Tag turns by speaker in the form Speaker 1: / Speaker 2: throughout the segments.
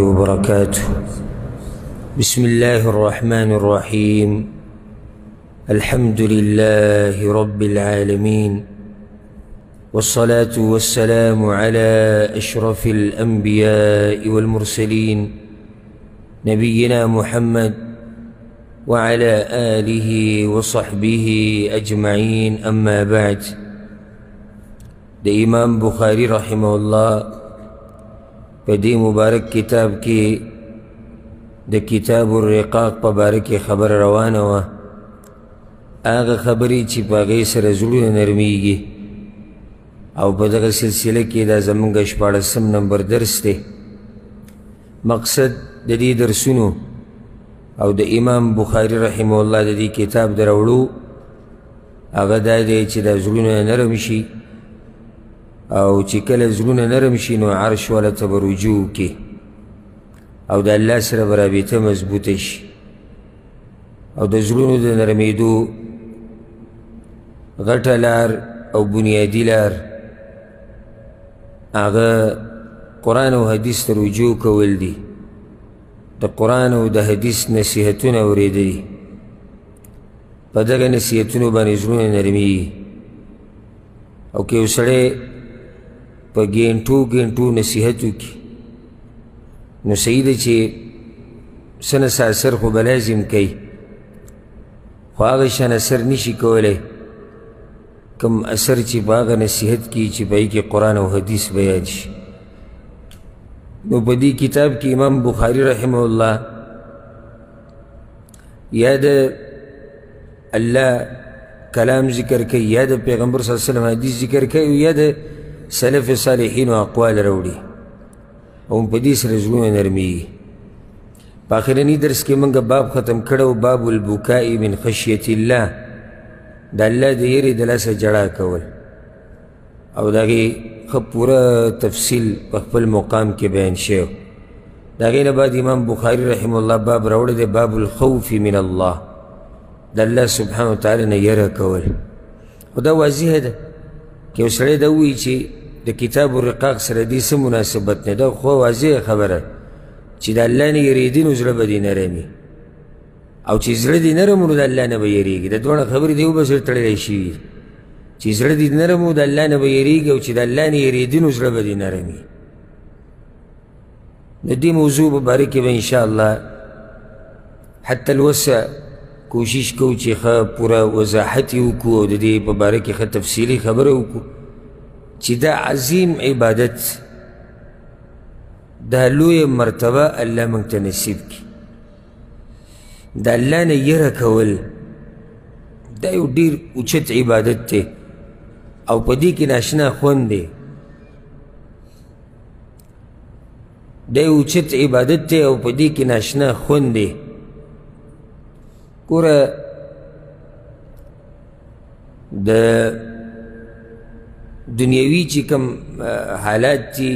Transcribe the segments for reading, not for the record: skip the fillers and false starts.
Speaker 1: وبركاته. بسم الله الرحمن الرحيم. الحمد لله رب العالمين، والصلاة والسلام على أشرف الأنبياء والمرسلين نبينا محمد وعلى آله وصحبه أجمعين. أما بعد، ده امام بخاری رحمه الله په دې مبارک کتاب کې د کتاب الرقاق په باره کې خبر روانه وه. هغه خبرې چې په هغې سره زړونه نرمیږي، او په دغه سلسله کې دا زموږ 14 نمبر درس دی. مقصد د دې درسونو او د امام بخاری رحمه الله د دې کتاب د راوړو هغه دا دی چې دا زړونه نرم شي، او چې کله زړونه نرم شي نو عرش والا ته به رجوع کې، او د الله سره به رابطه مضبوطه شي. او د زړونو د نرمېدو غټه لار او بنیادي لار هغه قرآن او حدیث ته رجوع کول دي. د قرآن او د حدیث نصیحتونه اورېدل، په دغه نصیحتونو باندې زړونه نرمېږي. او که یو سړی په ګینټو نصیحت وکړي نو صحیح ده چې څه نه څه اثر خو به لازم کوي، خو هغه شان اثر نشي کولی کوم اثر چې په هغه نصیحت کې چې په هغې کې قرآن او حدیث بیان شي. نو په دې کتاب کې امام بخاری رحمه الله یا د الله کلام ذکر کوي، یا د پیغمبر صلی الله علیه وسلم حدیث ذکر کوي، یا د سلف صالحینو اقوال راوړي، او په دې سره زړونه نرمېږي. په آخرني درس کې موږ باب ختم کړی، باب البکاء من خشیة الله، د الله د یېرې د لاسه ژړا کول، او د هغې ښه پوره تفصیل په خپل مقام کې بیان شوی. د هغې نه بعد امام بخاري رحمه الله باب راوړی دی، باب الخوف من الله، د الله سبحانه وتعالی نه یره کول. خو دا واضحه ده که یو سړی دا ووایي چې د کتاب الرقاق سره دې څه مناسبت نه ده، خو واضحه خبره چې د الله نه یېرېدي نو زړه به دې نرمي، او چې زړه دې نرم نو د الله نه به یېرېږي. د دواړه خبرې د یو بل سره تړلی شوي، چې زړه دې نرم و د الله نه به یېرېږي، او چې د الله نه یېرېدي نو زړه به دې نرمي. د دې موضوع په باره کې به انشاءالله حتی الوسع کوشش کوو چې ښه پوره وضاحت یې وکړو، او د دې په باره کې ښه تفصیلي خبره وکړو چې دا عظیم عبادت، دا لویه مرتبه الله موږ ته نصیب کړي. د الله نه یره کول دا یو ډېر اوچت عبادت دی، او په دې کې ناشنا خوند دی. دا یو اوچت عبادت دی او په دې کې ناشنا خوند دی. ګوره د دنیوي چې کوم حالات دي،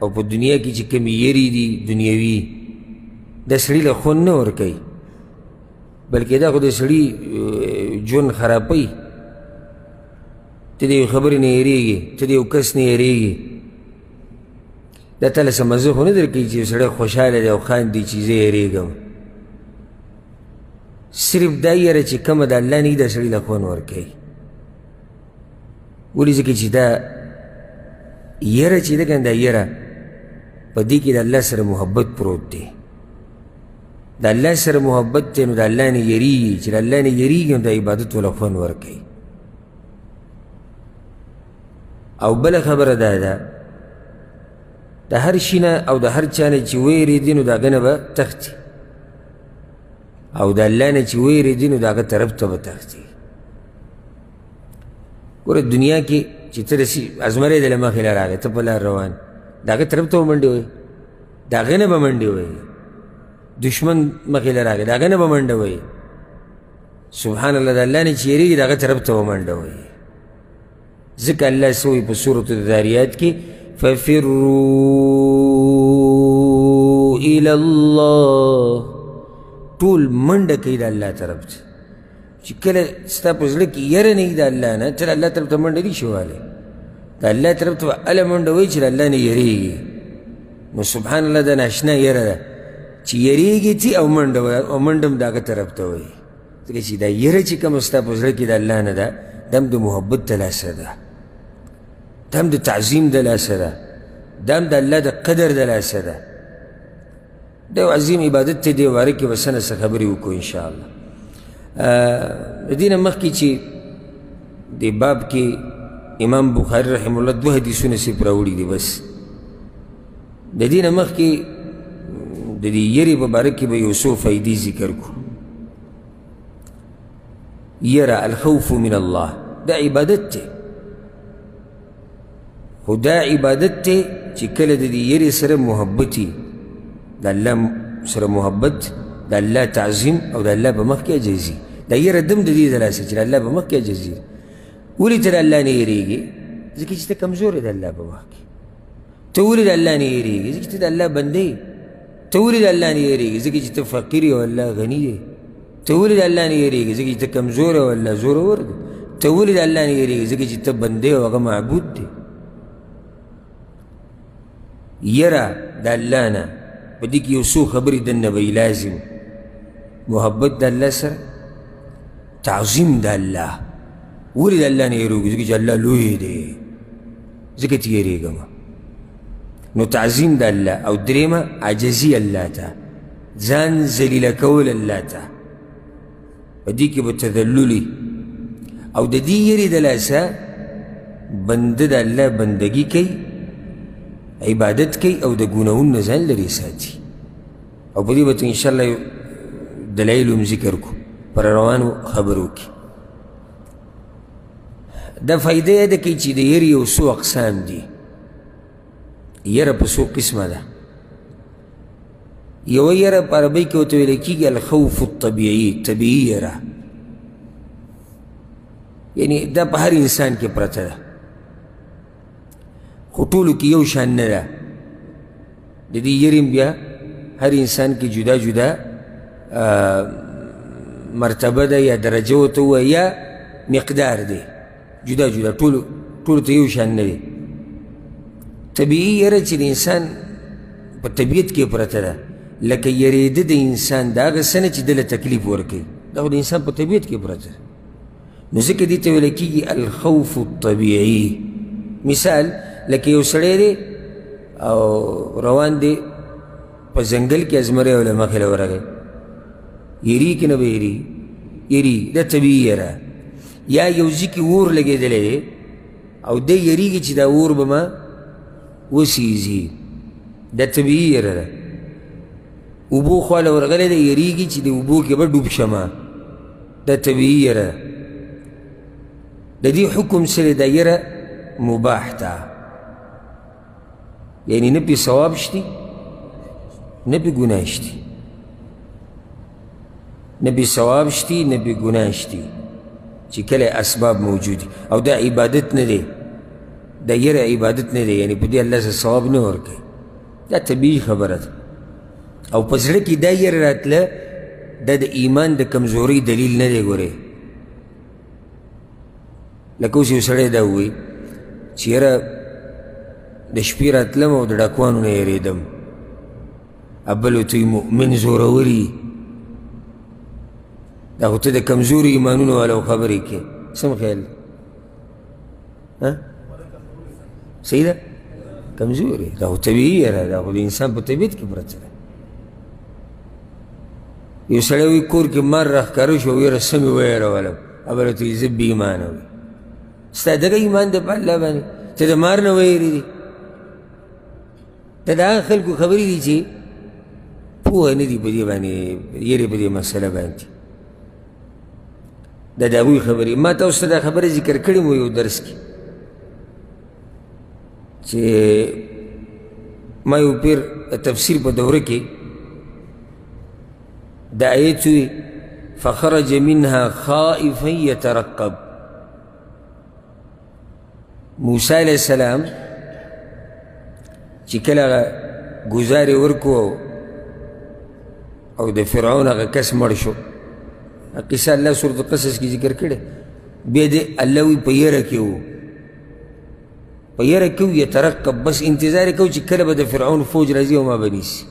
Speaker 1: او په دنیا کې چې کوم یری دي دنیوي، د سړي له خوند نه ورکوي، بلکې دا خو د سړي ژوند خرابوي. ته د یو خبرې نه یېرېږي، ته د یو کس نه یېرېږي، دا تا له څه مزه خو نه درکوي چې یو سړی خوشحاله دی او خاندي چې زه یېرېږم. صرف دا یره چې کومه د الله نه وي دا سړي له خوند ورکوي. ولې؟ ځکه چې دا یره چې ده که نه، دا یره په دې کې د الله سره محبت پروت دی. د الله سره محبت دی نو د الله نه یریږي، چې د الله نه یریږي نو د عبادت وله خوند ورکوي. او بله خبره دا ده، د هر شي نه او د هر چا نه چې ویرېدي نو د هغه نه به تښتي، او د الله نه چې ویرېدي نو د هغه طرف ته به تښتي. ګوره دنیا کې چې ته رسي ازمری دی له مخې له راغی، ته په لار روان، د هغه طرف ته به منډې وهې، د هغه نه به منډې وهې. دشمن مخې له راغی، د هغه نه به منډه وهې. سبحان الله، د الله نه چې یېرېږي د هغه طرف ته به منډه وهې. ځکه الله څه وایي په سورة الذاریات کې، ففروا الی الله، ټول منډه کوي د الله طرف ته. چې کله ستا په زړه کې یره نه وي د الله نه، ته د الله طرف ته منډه نشي وهلی. د الله طرف ته به هله منډه وایي چې د الله نه یېرېږي. نو سبحان الله دا ناشنا یره ده چې یریږي تی او منډم د هغه طرف ته وایي ځکه چې دا یره چې کومه ستا په زړه کې د الله نه ده دا هم د محبت د لاسه ده دا هم د تعظیم د لاسه ده دا هم د الله د قدر د لاسه ده دا یو عظیم عبادت دی دې باره کې به څه نه څه خبرې وکړو انشاءالله د دې نه مخکې چې دې باب کې امام بخاري رحمه الله 2 حدیثونه صرف راوړي دي بس د دې نه مخکې د دې یرې په باره کې به یو څو فایدې ذکر کړو یره الخوف من الله دا عبادت دی خو دا عبادت دی چې کله د دې یرې سره محبت وي د الله سره محبت د الله تعظیم او د الله په مخ کې عجزي دا یره دم د دې د لاسه چې د الله په مخ کې عجزي ولې ته د الله نه یریږي ځکه چې ته کمزور یې د الله په مخ کې ته ولې د الله نه یریږي ځکه چې ته د الله بنده یې ته ولې د الله نه یریږي ځکه چې ته فقیر یې او الله غني دی ته ولې د الله نه یریږي ځکه چې ته کمزور یې او الله زورور دی ته ولې د الله نه یریږي ځکه چې ته بنده یې او هغه معبود دی یره د الله نه په دې کې یو څو خبرې دننه به لازم محبت د الله سره تعظیم د الله ولې د الله نه یریږي ځکه چې الله لوی دی ځکه ته یریږم نو تعظیم د الله او درېمه عجزي الله ته ځان ذلیله کول الله ته په دې کې به تذللي او د دې یرې د لاسه بنده د الله بندګي کوي عبادت کوي او د ګناهونو نه ځان لرې ساتي او په دې به انشاءالله دلایل هم ذکر کړو پر روانو خبرو کې دا فایده یې ده کوي چې د یرې یو څو اقسام دي یره په څو قسمه ده یوه یره په عربۍ کې ورته ویلی کېږي الخوف الطبیعي طبیعي یره یعنی دا په هر انسان کې پرته ده خو ټولو کې یو شان نه ده د دې یرې بیا هر انسان کې جدا جدا مرتبه ده یا درجه ورته ووایه یا مقدار دی جدا جدا ټولو ته یو شان نه دی طبیعي یره چې د انسان په طبیعت کې پرته ده لکه یریده د انسان د هغه څه نه چې ده له تکلیف ورکوي دا خو د انسان په طبیعت کې پرته ده نو ځکه دې ته ویلی کېږي الخوف الطبیعي مثال لکه یو سړی دی او روان دی په ځنګل کې ازمری او له مخې له ورغی یریږي که نه به یریږي دا طبیعي یره یا یو ځای کې اور لګېدلی دی او دی یریږي چې دا اور به ما وسیزي دا طبیعي یره ده اوبو خواله ورغلی دی یریږي چې د اوبو کې به ډوب شمه دا طبیعي یره ده د دې حکم سره دا یره مباح ده یعنی نه پې ثواب شتی نه پې ګناه شتی نه پې ثواب شتی نه پې ګناه شتی چې کله اسباب موجودي او دا عبادت نه دی دا یره عبادت نه دی یعنی په دې الله سره ثواب نه ورکوي دا طبیعي خبره ده او په زړه کې دا یره راتله دا د ایمان د کمزورۍ دلیل نه دی ګورې لکه اوس یو سړی دا ووایي چې یره د شپې راتلم او د ډاکوانو نه یېرېدم بل ورته وایي مؤمن زوروري دا خو ته د کمزورو ایمانونو والاو خبرې کې سم خیال صحیح ده کمزوري دا خو طبیعي یره دا خو د انسان په طبیعت کې پرته ده یو سړی وایي کور کې مار راښکاره شو ویره سمې ویرولم بل ورته وایي زه بې ایمانه وي ستا دغه ایمان دی په الله باندې ته د مار نه ویرېدې دا د هغه خلکو خبرې دي چې پوهه نه دي په دې باندې یرې په دې مسله باندې دا د هغوی خبرې ما تاسو ته دا خبره ذکر کړې مو یو درس کې چې ما یو پیر تفسیر په دوره کې دا آیت وی فخرج منها خائفا یترقب موسی علیہ السلام چې کله ګزار یې ورکو او د فرعون هغه کس مړ شو قصه الله سورة القصص کې ذکر کړې بیا دې الله وی په یره کې و په یره کو یترقب بس انتظار یې کو چې کله به د فرعون فوج راځي او ما به نیسي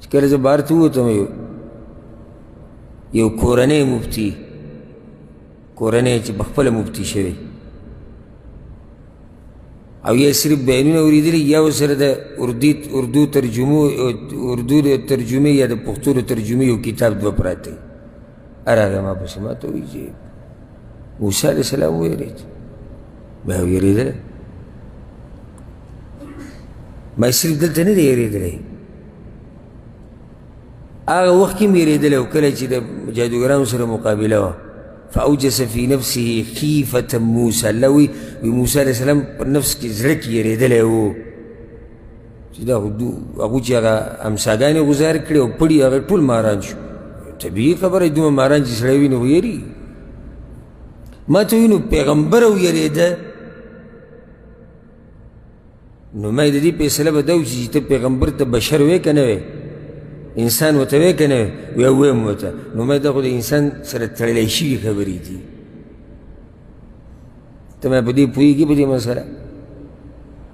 Speaker 1: چې کله زه بهر ته ووتم یو کورنی مفتي کورنی چې پخپله مفتي شوی او یا صرف بیانونه اورېدلي یا ورسره د اردو ترجمې یا د پښتو د ترجمې یو کتاب دوه پراته وي راغی ما پسې ما ته وایي چې موسی علیه السلام ویرېد ما ویرېدلی ما صرف دلته نه دی یېرېدلی هغه وخت کې م یېرېدلی او کله چې د جادوګرانو سره مقابله وه فأوجس في نفسه خيفة موسى الله وی موسی علیه السلام پر نفس کې زړه کې یېرېدلی و چې دا هغو چې هغه همساګانې غوزار کړي او پړي هغه ټول ماران شو طبیعي خبره دومره ماران چې سړی ویني خو یېرېږي ما ته وایي نو پیغمبر او یېرېده نو ما د دې فیصله به دا وشي چې ته پیغمبر ته بشر وې که نه وې انسان ورته وی که نه وی ویم ورته نو ما دا خو د انسان سره تړلی شوي خبرې دي ته ما په دې پوهېږي په دې مسله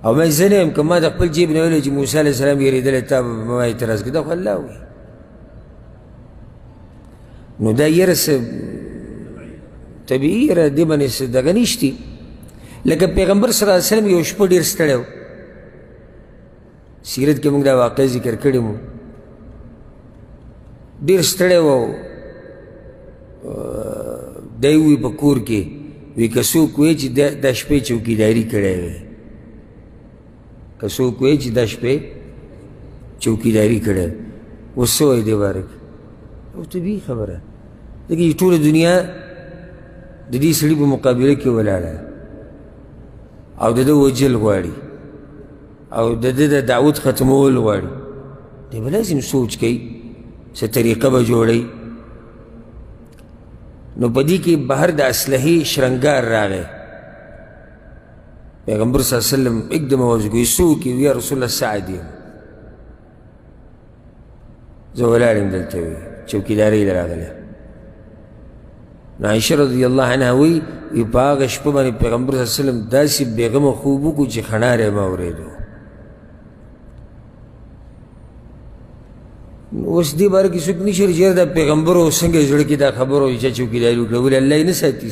Speaker 1: او ما زه نه یم که ما د خپل جیب نه ویلی چې موسی علیه السلام یېرېدلی تا به ما اعتراض کړي دا خو الله وایي نو دا یره څه طبیعي یره دې باندې څه دغه نشتي لکه پیغمبر صلی الله علیه وسلم یو شپه ډېر ستړی و سیرت کې موږ دا واقع ذکر کړی مو ډېر ستړی و دی وی په کور کې وی که څوک وایي چې دا شپې چوکیداري کړی وی که څوک وایي چې دا شپې چوکیداري کړی اوس څه وایي دې باره کې او طبیعي خبره ځکه چې ټوله دنیا د دې سړي په مقابله کې ولاړه او د ده وجل غواړي او د ده د دعوت ختمول غواړي دی به لازم سوچ کوي څه طریقه به جوړوي نو په دې کې بهر د اسلحې شرنګار راغی پیغمبر صلی الله علیه وسلم एकदम आवाज کوي څوک یې یا رسول الله سعد یم زه ولاړ یم دلته وي چوکیدارۍ له راغلی نو عایشه رضی الله عنها وایي په هغه شپه باندې پیغمبر صلی الله علیه وسلم داسې بېغمه خوب وکړو چې خنار یې ما اورېدو اوس دې باره کې څوک نشي چې دا پیغمبر او څنګه زړه کې دا خبره وي چې چوکیداري وکړه ولې الله یې نه ساتي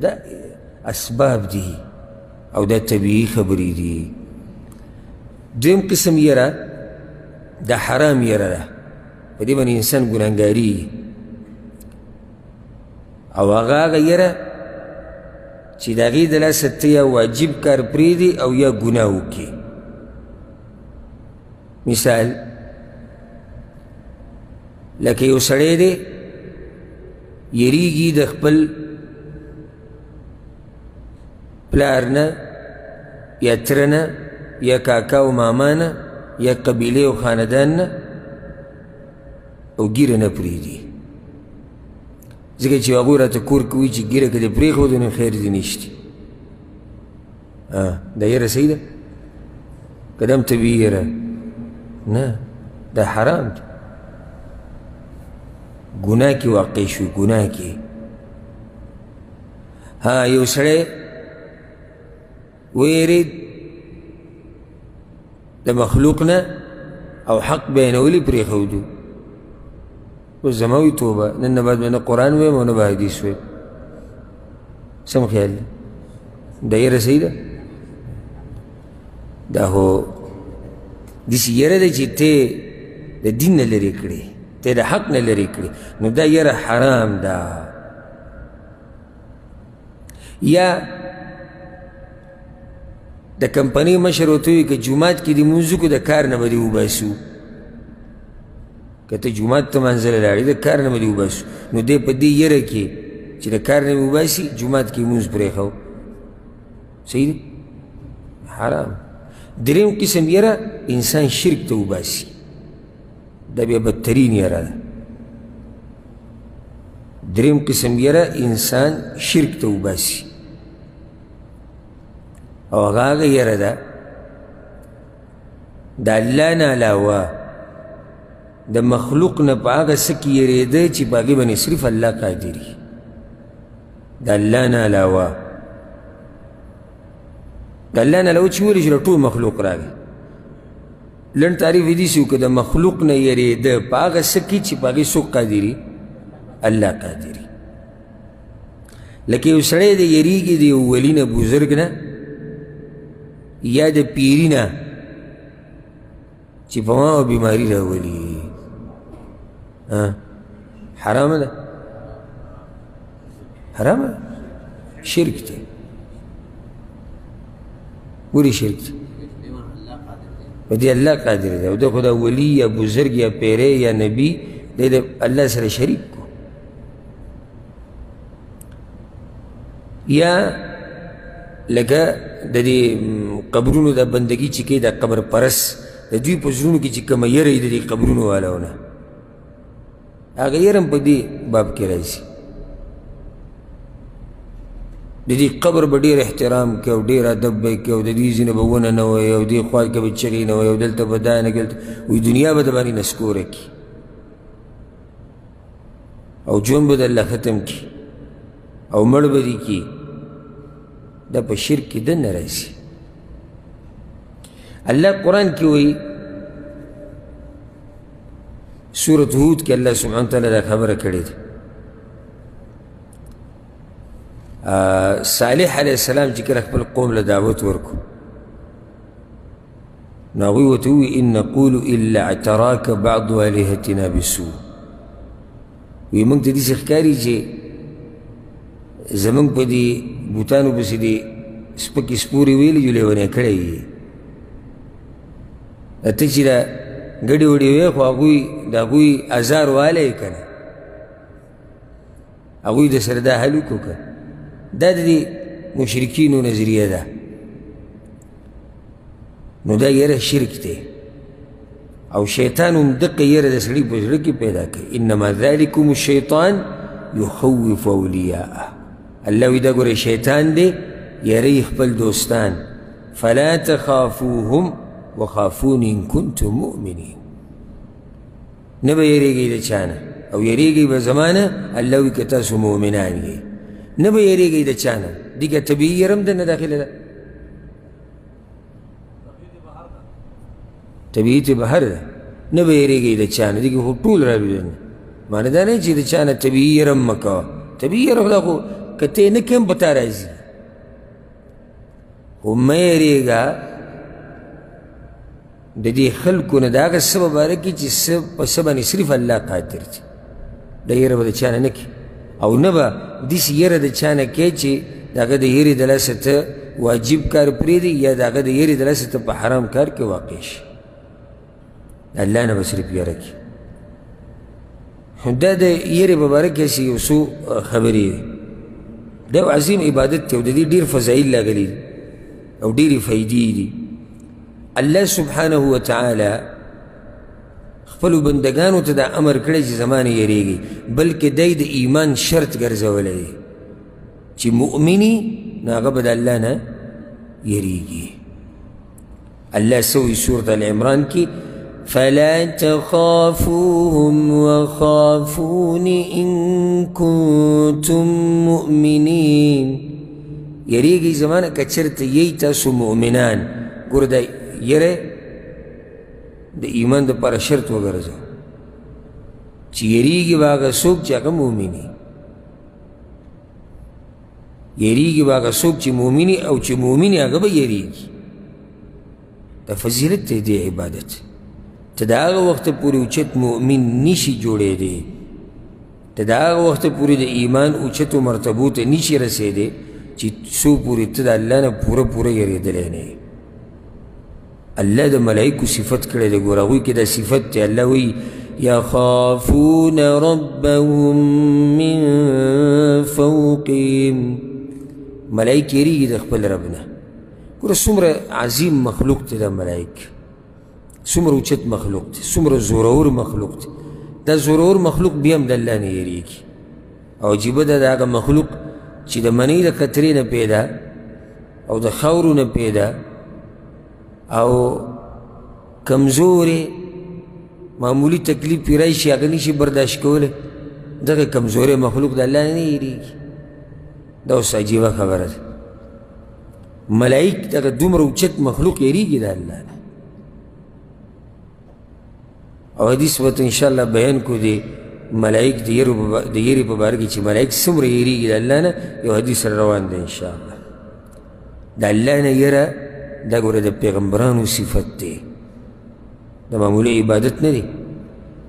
Speaker 1: دا اسباب دي او دا طبیعي خبرې دي دویم قسم یره دا حرام یره ده په دې باندې انسان ګناهګاري او هغه یره چې د هغې د لاسه ته یا واجب کار پرېږدي او یا ګناه وکړي مثال لکه یو سړی دی یریږي د خپل پلار نه یا تره نه یا کاکا او ماما نه یا قبیلې او خاندان نه او ګیره نه پرېږدي ځکه چې هغوی راته کور کې وایي چې ګیره که دې پرېښودو نو خیر دې نشته دا یره صحیح ده که دا هم طبیعي یره نه دا حرام دی ګناه کې واقع شو ګناه کې یو سړی ویرید د مخلوق نه او حق بیانولی پرېښودو اوس زما وي توبه نن نه بعد به نه قرآن ویم او نه به حدیث ویم سم خیال دی دا یره صحیح ده دا خو داسې یره ده چې ته د دین نه لرې کړې ته د حق نه لرې کړې نو دا یره حرام ده یا د کمپنۍ مشر ورته وایي که جومات کې دې لمونځ وکړو د کار نه به دې وباسو که ته جومات ته منځله لاړې د کار نه به دې وباسو نو دی په دې یره کې چې د کار نه مې وباسي جومات کې لمونځ پرېښو صحیح دی حرام دریم قسم یره انسان شرک ته وباسي دا بیا بدترین یره ده دریم قسم یره انسان شرک ته وباسي او هغه یره ده د الله نه علاوه د مخلوق نه په هغه څه کې یېرېده چې په هغې باندې صرف الله قادر وي د الله نه علاوه د الله نه له وچې ویلې چې له ټول مخلوق راغی. لنډ تعریف یې داسې وکړه د مخلوق نه یېرېده په هغه څه کې چې په هغې څوک قادري؟ الله قادري. لکه یو سړی د یېرېږي د یو ولي نه بزرګ نه یا د پیري نه چې په ما بیماري راولي، حرامه ده؟ حرامه ده؟ شرک دی. ولې شرک دی؟ په دې الله قادر دی او ده خو دا ولي یا بزرګ یا پیری یا نبي دی د الله سره شریک کو. یا لکه د دې قبرونو د بندګي چې کوي دا قبر پرس د دوی په زړونو کې چې کومه یره وي د دې قبرونو والاو نه، هغه یره هم په دې باب کې راځي. د دې قبر به ډېر احترام کوي او ډېر ادب به یې کوي او د دې ځینې به ونه نه وایي او دې خوا کې به چغې نه وایي او دلته به دا نه کوي، وایي دنیا به د باندې نسکوره کړي او ژوند به د الله ختم کړي او مړ به دې کړي. دا په شرک کې دننه راځي. الله قرآن کې وایي سورة هود کې الله سبحانه وتعالی دا خبره کړې ده. صالح علیه السلام چې کله خپل قوم له دعوت ورکړو نو هغوی ورته ووایي ان نقول الا اعتراک بعض الهتنا بسوء. وایي موږ ته داسې ښکاري چې زمونږ په دې بوتانو پسې دې سپکې سپورې ویلې جو لیونی کړی یې. ته چې دا ګډې وډې وې خو هغوی د هغوی ازار والی یې که نه، هغوی د سره دا حل وکړو که دا د دې مشرکینو نظریه ده. نو دا یره شرک دی او شیطان هم دقه یره د سړي په زړه کې پیدا کوي. انما ذلکم الشیطان یخوف اولیاءه. الله وی دا ګوره شیطان دی یری خپل دوستان. فلا تخافوهم وخافون ان کنتم مؤمنین. نه به یریږئ د چا نه او یریږئ به زما نه، الله وی که تاسو مؤمنان یئ. نه به یریږئ د چا نه، دیګه طبیعي یره هم دننه داخله ده، طبیعي بهر ده. نه به یریږئ د چا نه، دیګه خو ټول راوي دننه. معنی دا نه چې د چا نه طبیعي یره هم مه کوه. طبیعي یره خو دا خو که ته یې نه کړې هم په تا راځي، خو مه یریږه د دې خلکو نه د هغه څه په باره کې چې څه په څه باندې صرف الله قادر دی. دا یره به د چا نه نه کړي او نه به داسې یره د چا نه کوې چې د هغه د یرې د لاسه ته واجب کار پرېږدي یا د هغه د یرې د لاسه ته په حرام کار کې واقع شي. الله نه به صرف یره کړي. دا د یرې په باره کې هسې یو څو خبرې دي. دا یو عظیم عبادت دی او د دې ډېر فضایل راغلي دي او ډېرې فایدې دي. الله سبحانه وتعالی خپلو بندګانو ته دا امر کړی چې زما نه یریږي، بلکې دی د ایمان شرط ګرځولی دی چې مؤمني نو هغه به د الله نه یریږي. الله څه وایي سورة العمران کې فلا تخافوهم وخافون ان کنتم مؤمنین. یریږئ زما نه که چېرته یئ تاسو مؤمنان. ګوره دا یره د ایمان دپاره شرط وګرځوه چې یریږي به هغه څوک چې هغه مؤمني، یریږي به هغه څوک چې مؤمني او چې مؤمني هغه به یریږي. دا فضیلت دی دې عبادت. ته د هغه وخته پورې اوچت مؤمن نشي جوړېدی، ته د هغه وخته پورې د ایمان اوچتو مرتبو ته نشي رسېدی چې څو پورې ته د الله نه پوره پوره یریدلی نه یې. الله د ملائکو صفت کړی دی. ګوره هغوی کې دا صفت دی. الله وایي یخافون ربهم من فوقهم. ملائک یریږي د خپل رب نه. ګوره څومره عظیم مخلوق دی دا ملائک، څومره اوچت مخلوق دی، څومره زورور مخلوق دی. دا زورور مخلوق بیا هم د الله نه یریږي. او عجیبه ده د هغه مخلوق چې د منۍ د قطرې نه پیدا او د خاورو نه پیدا او کمزورې معمولی تکلیف پې راشي هغه نشي برداشت کولی، دغه کمزورې مخلوق د الله نه یریږي. دا اوس عجیبه خبره ده. ملائک دغه دومره اوچت مخلوق یریږي د الله نه. او حدیث به ته انشاءالله بیان کو دی ملائک د یرې په باره کې چې ملائک څومره یریږي د الله نه، یو حدیث سره روان دی انشاءالله. د الله نه یره دا ګوره د پیغمبرانو صفت دی، د معمولي عبادت نه دی.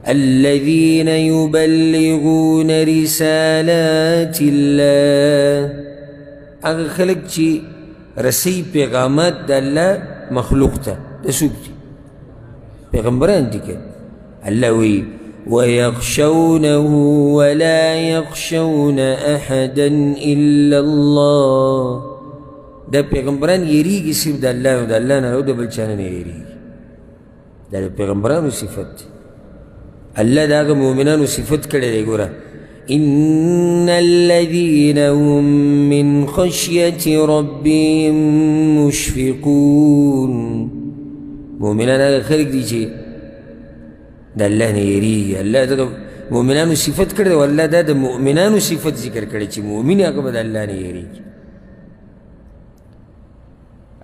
Speaker 1: الذين يبلغون رسالات الله، هغه خلق چې رسی پیغامات د الله مخلوق ته، د څوک دي؟ پیغمبران دي که. الله وی ويخشونه ولا يخشون أحدا إلا الله، دا پیغمبران یریږي صرف د الله او د الله نه، او د بل چا نه یریږي. دا د پیغمبرانو صفت دی. الله د هغه مؤمنانو صفت کړی دی. ګوره إن الذين هم من خشية ربهم مشفقون، مؤمنان هغه خلق دي چې د الله نه یریږي. الله دغه مؤمنانو صفت کړی دی، او الله دا د مؤمنانو صفت ذکر کړی چې مؤمن هغه به د الله نه یریږي.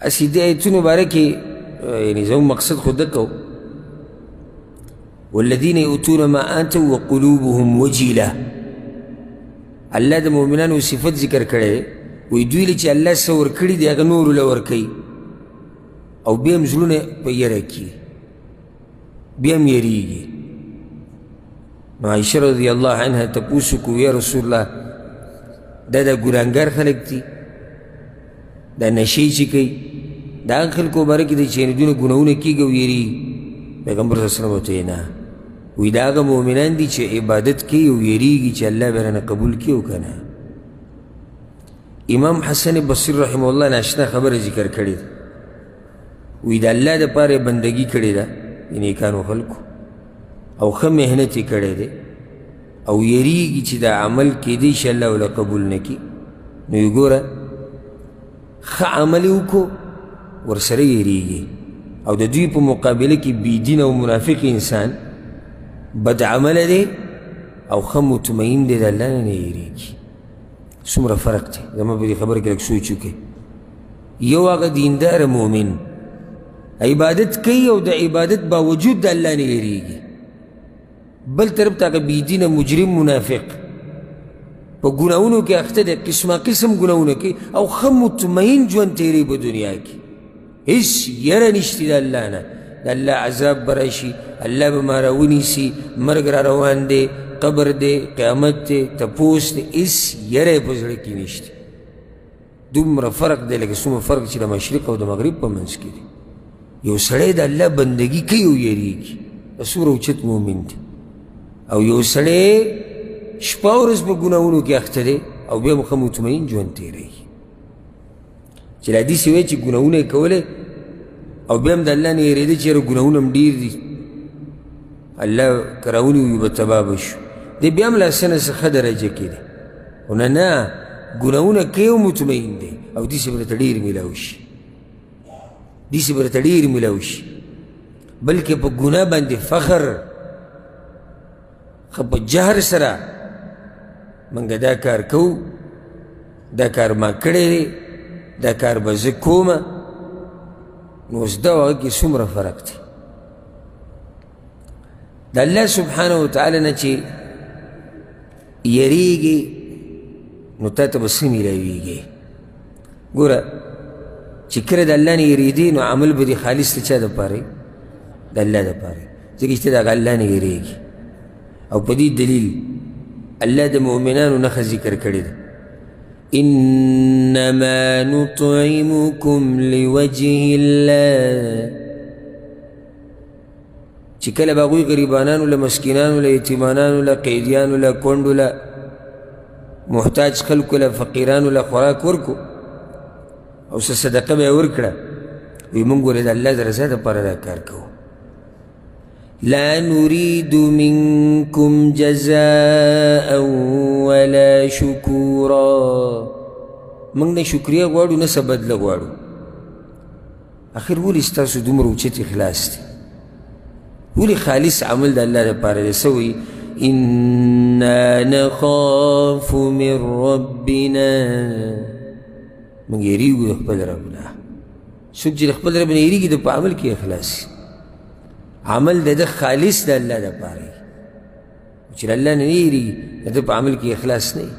Speaker 1: اسی دې آیتونو باره کې یعنې زموږ مقصد خو دکه و، والذین یؤتون ما آتوا وقلوبهم وجله. الله د مؤمنانو صفت ذکر کړی دی، وایي دوی له چې الله څه ورکړي دی هغه نورو له ورکوي، او بیا هم زړونه په یره کي، بیا هم یریږي. نو عایشه رضی الله عنها تپوس وکړو یا رسول الله دا د ګناهګار خلک دي، دا نشې چې کوي دا هغه خلکو باره کې دی چې یعنې دوی ګناهونه کېږي او یریږي؟ پیغمبر صلی الله علیه وسلم ورته ویې نه، وی دا هغه مؤمنان دي چې عبادت کوي او یریږي چې الله به رانه قبول کړي او که نه. امام حسن بصري رحمه الله ناشنا خبره ذکر کړې ده، وی د الله دپاره یې بندګي کړې ده د نیکانو خلکو، او ښه محنت یې کړی دی، او یریږي چې دا عمل کیدی شي الله وله قبول نه کړي. نو یې ګوره ښه عمل یې وکړو ورسره یریږي، او د دوی په مقابله کې بېدین او منافق انسان بد عمله دی او ښه مطمئن دی د الله نه یریږي. څومره فرق دی. زما په دې خبره کې لږ سوچ وکړئ. یو هغه دیندار مؤمن عبادت کوي او د عبادت باوجود د الله نه یریږي، بل طرف ته هغه بېدینه مجرم منافق په ګناهونو کې اخته دی، قسمه قسم ګناهونه کوي او ښه مطمئن ژوند تېروي په دنیا کې، هېڅ یره نشته د الله نه، د الله عذاب به راشي، الله به ما راونیسي، مرګ را روان دی، قبر دی، قیامت دی، تپوس دی، هېڅ یره یې په زړه کې نشته. دومره فرق دی لکه څومره فرق چې د مشرق او د مغرب په منځ کې دی. یو سړی د الله بندګي کوي او یریږي، څومره اوچت مؤمن دی. او یو سړی شپه ورځ په ګناهونو کې اخته دی او بیا هم ښه مطمئن ژوند تېروي. چې حدیث یې وایي چې ګناهونه یې کولی او بیا هم د الله نه یېرېده چې یاره ګناهونه هم ډېر دي، الله که راونیوي به تباه به شو، دی بیا هم له حسنه څه ښه درجه کې دی. خو نه ګناهونه کوي او مطمئن دی، او داسې به درته ډېر میلاو شي، داسې به درته ډېر میلاو شي، بلکې په ګناه باندې فخر ښه په جهر سره منګه دا کار کوو، دا کار ما کړی دی، دا کار به زه کومه. نو اوس دا هغه کې څومره فرق دی. د الله سبحانه وتعالی نه چې یریږي نو تا ته به څه میلاویږي. ګوره چې کله د الله نه یریدې نو عمل به دې خالص د چا دپاره د الله دپاره، ځکه چې ته د الله نه یریږي. او په دې دلیل الله د مؤمنانو نښه ذکر کړې ده، انما نطعمکم لوجه الله. چې کله به هغوی غریبانانو له، مسکینانو له، یتیمانانو له، قیدیانو له، کونډو له، محتاج خلکو له، فقیرانو له خوراک ورکو او څه صدقه به یې ورکړه، وایي موږ ولې د الله د رضا دپاره دا کار کوو. لا نريد منكم جزاء ولا شكورا، موږ نه شکریه غواړو نه څه بدله غواړو. آخر ولې ستاسو دومره اوچت اخلاص دی؟ ولې خالص عمل د الله دپاره دی؟ څه وایي؟ انا نخاف من ربنا، موږ یریږو د خپل رب نه. څوک چې د خپل رب نه یریږي د په عمل کې اخلاص عمل د ده خالص د الله دپاره وي. چې د الله نه نه یریږي د ده په عمل کې اخلاص نه وي.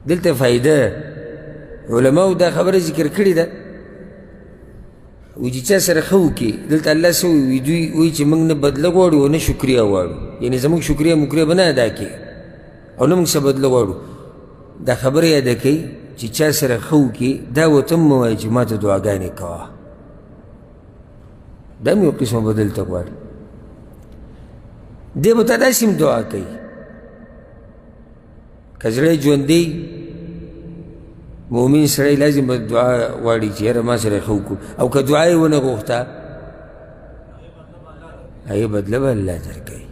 Speaker 1: دلته فایده علماو دا خبره ذکر کړې ده وایي چې چا سره ښه وکړي دلته الله څه وایي دوی وایي چې موږ نه بدله غواړو او نه شکریه غواړو. یعنې زموږ شکریه مکریه به نه ادا کړي او نه موږ څه بدله غواړو. دا خبره یاده کوي چې چا سره ښه وکړي دا ورته هم مه وایي چې ما ته دعاګانې کوه. دا هم یو قسمه به دلته غواړي. دی به تا داسې هم دعا کوي که زړی ژوندی مؤمن سړی لازم به دعا غواړي چې یاره ما سره ښه وکړو او که دعا یې ونه غوښته هغې بدله به الله درکوي.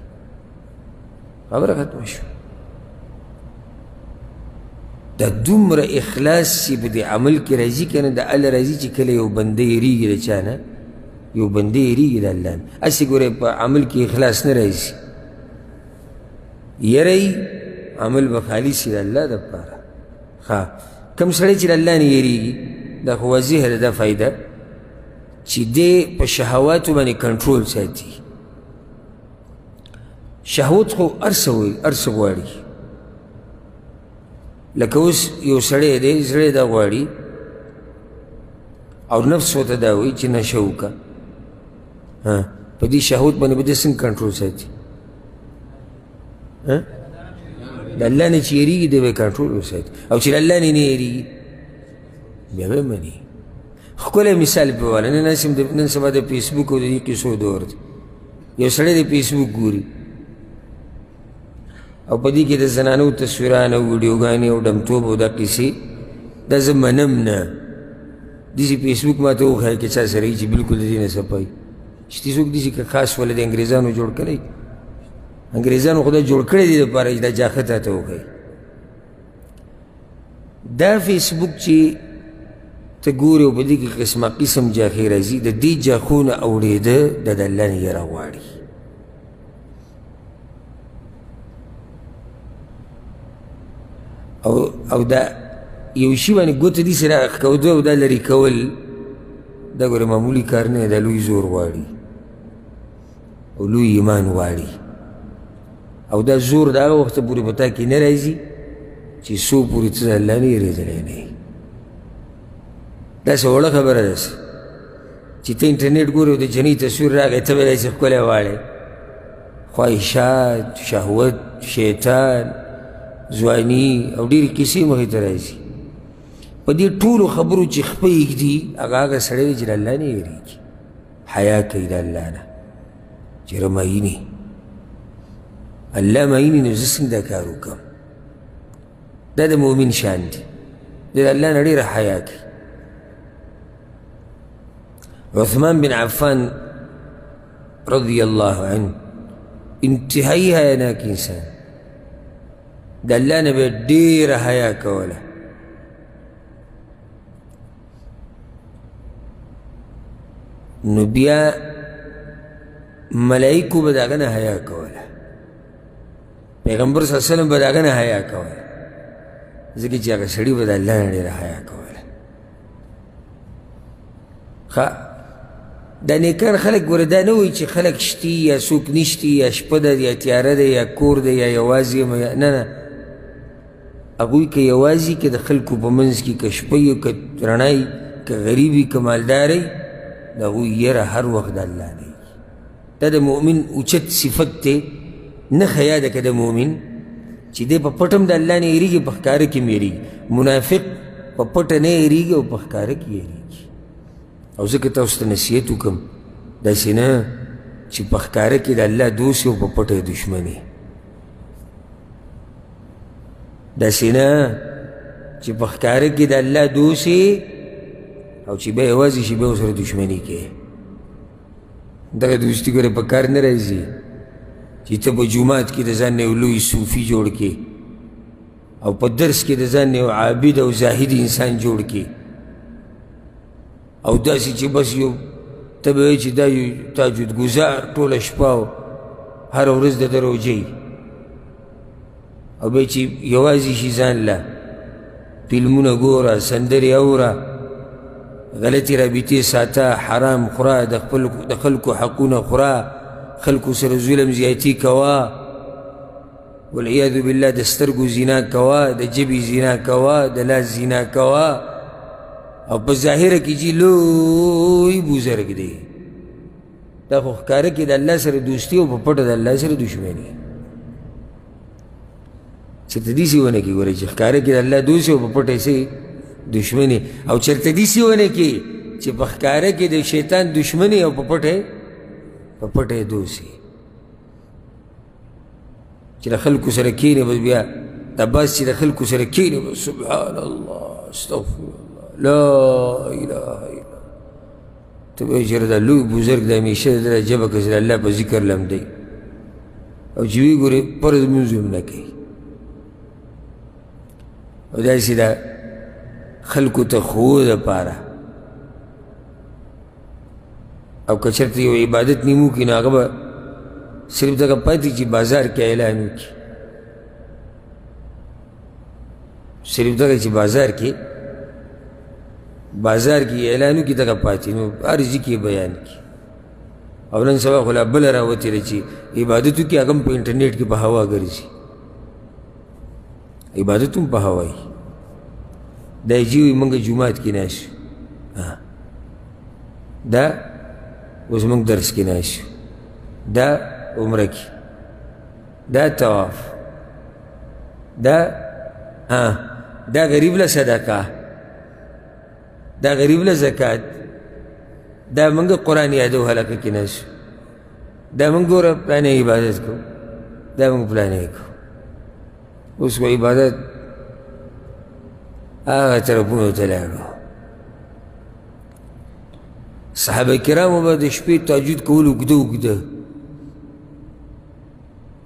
Speaker 1: خبره ختمه شوه. دا دومره اخلاص چې په دې عمل کې راځي که نه د الله راځي چې کله یو بنده یېرېږي د چا نه یو بنده یېرېږي د الله نه. هسې ګورئ په عمل کې اخلاص نه راځي یره یي عمل به خالص وي د الله دپاره. ښه کوم سړی چې د الله نه یېرېږي دا خو واضحه ده دا فایده چې دی په شهواتو باندې کنټرول ساتي. شهوت خو هر څه غواړي. لکه اوس یو سړی دی زړی دا غواړي او نفس ورته دا وایي چې نشه وکړه. په دې شهوت باندې به دی څنګه کنټرول ساتي؟ د الله نه چې یېرېږي دی به یې کنټرول وساتي او چې د الله نه نه یېرېږي بیا به یې مني. ښکلی مثال پرې واله نن سبا د فیسبوک او د دې کیسو دور دی. یو سړی د فیسبوک ګوري او په دې کې د زنانو تصویران او ویډیوګانې او ډمتوب او دا کیسې دا زه منم نه. داسې فیسبوک ما ته وښایه که چا سره وي چې بلکل د دې نه څپوي چې څوک داسې که خاص والا د انګریزانو جوړ کړی انګریزانو خو دا جوړ کړی دی دپاره چې دا جاښه تا ته وښایي. دا فیسبوک چې ته ګورې او په دې کې قسمه قسم جاښې راځي د دې جاښو نه اورېده دا د الله نه یره غواړي. او دا یو شي باندې ګوته داسې راښکوده او دا لرې کول دا ګوره معمولي کار نه دی. دا لوی زور غواړي او لوی ایمان غواړي او دا زور د هغه وخته پورې په تا کې نه راځي چې څو پورې ته د الله نه یېرېدلی نه یې. داسې وړه خبره ده چې ته انټرنېټ ګورې او د جنۍ تصویر راغی ته به داسې ښکلی واړی. خواهشات شهوت شیطان ځواني او ډېرې کیسې مخې ته راځي. په دې ټولو خبرو چې خپه یږدي هغه سړی دی چې د الله نه یېرېږي حیا کوي د الله نه چې ره مینې الله مینې نو زه څنګه دا کار وکړم. دا د مؤمن شان دی دی د الله نه ډېره حیا کوي. عثمان بن عفان رضی الله عنه انتهایی حیاناک انسان د الله نه به ډېره حیا کوله. نو بیا ملایکو به د هغه نه حیا کوله. پیغمبر صلی الله علیه وسلم به د هغه نه حیا کوله ځکه چې هغه سړي به د الله نه ډېره حیا کوله. ښه دا نیکان خلک ګوره دا نه وایي چې خلک شتي یا څوک نشتي یا شپه ده یا تیاره ده یا کور ده یا یوازې یم نه نه. هغوی که یوازې که د خلکو په منځ کې که شپه وي که رڼا وي که غریب وي که مالدار وي د هغوی یره هر وخت د الله نه وي. دا د مؤمن اوچت صفت دی. نښه یاده که د مؤمن چې دی په پټ هم د الله نه یېرېږي په ښکاره کې هم یېرېږي. منافق په پټه نه یېرېږي او په ښکاره کې یېرېږي. او ځکه تاسو ته نصیحت وکړم داسې نه چې په ښکاره کې د الله دوست او په پټه یې دښمني. داسې نه چې په ښکاره کې د الله دوست او چې بیا یوازې شي بیا ورسره دښمني کوې. دغه دوستي ګوره په کار نه راځي چې ته په جومات کې د ځان نه یو لوی صوفي جوړ کړې او په درس کې د ځان نه یو عابد او زاهد انسان جوړ کړې او داسې چې بس یو ته به وایې چې دا یو تاجد ګزار ټوله شپه او هره ورځ د ده روژه او بیا چې یوازې شي ځان له فلمونه ګوره، سندرې اوره، غلطې رابطې ساته، حرام خوره، د خلکو حقونه خوره، خلکو سره ظلم زیاتي کوه، والعیاذ بالله د سترګو زنا کوه، د ژبې زنا کوه، د لاس زنا کوه، او په ظاهره کې چې لوی بزرګ دی. دا خو ښکاره کې د الله سره دوستي او په پټه د الله سره دشمني. چېرته داسې ونه کړي ګورئ چې ښکاره کې د الله دوست او په پټه یې دشمني، او چېرته داسې ونه کړي چې په ښکاره کې د شیطان دشمني او په پټه یې دوست وي. چې د خلکو سره کښېني بس بیا دا بس چې د خلکو سره کښېني بس سبحان الله استغفر الله لا اله الا الله. ته به وایې چېرې دا لوی بزرګ د همیشه د ژبه کسې د الله په ذکر لمدی، او چې ویې ګورې فرض لمونځ هم نه کوي، او داسې د خلکو ته ښوو دپاره. او که چېرته یو عبادت نیمو کړي نو هغه به صرف دغه پاتې چې بازار کې اعلان وکړي، صرف دغه چې بازار کې اعلان وکړي دغه پاتې، نو هر ځای کې بیان کړي. او نن سبا خو لا بله راوتې ده چې عبادت وکړي هغه هم په انټرنیټ کې په هوا ګرځي، عبادت هم په هوا وي. دا یې چې وایي موږ جومات کې ناست یو، دا اوس موږ درس کې ناست یو، دا عمره کې، دا طواف، دا غریب له صدقه، دا غریب له زکات، دا موږ قرآن یادو حلقه کې ناست، دا موږ ګوره پلانې عبادت کوو، دا موږ پلانې کوو. اوس خو عبادت هغه طرفونو ته لاړو. صحابه کرامو به د شپې تهجد کول اوږده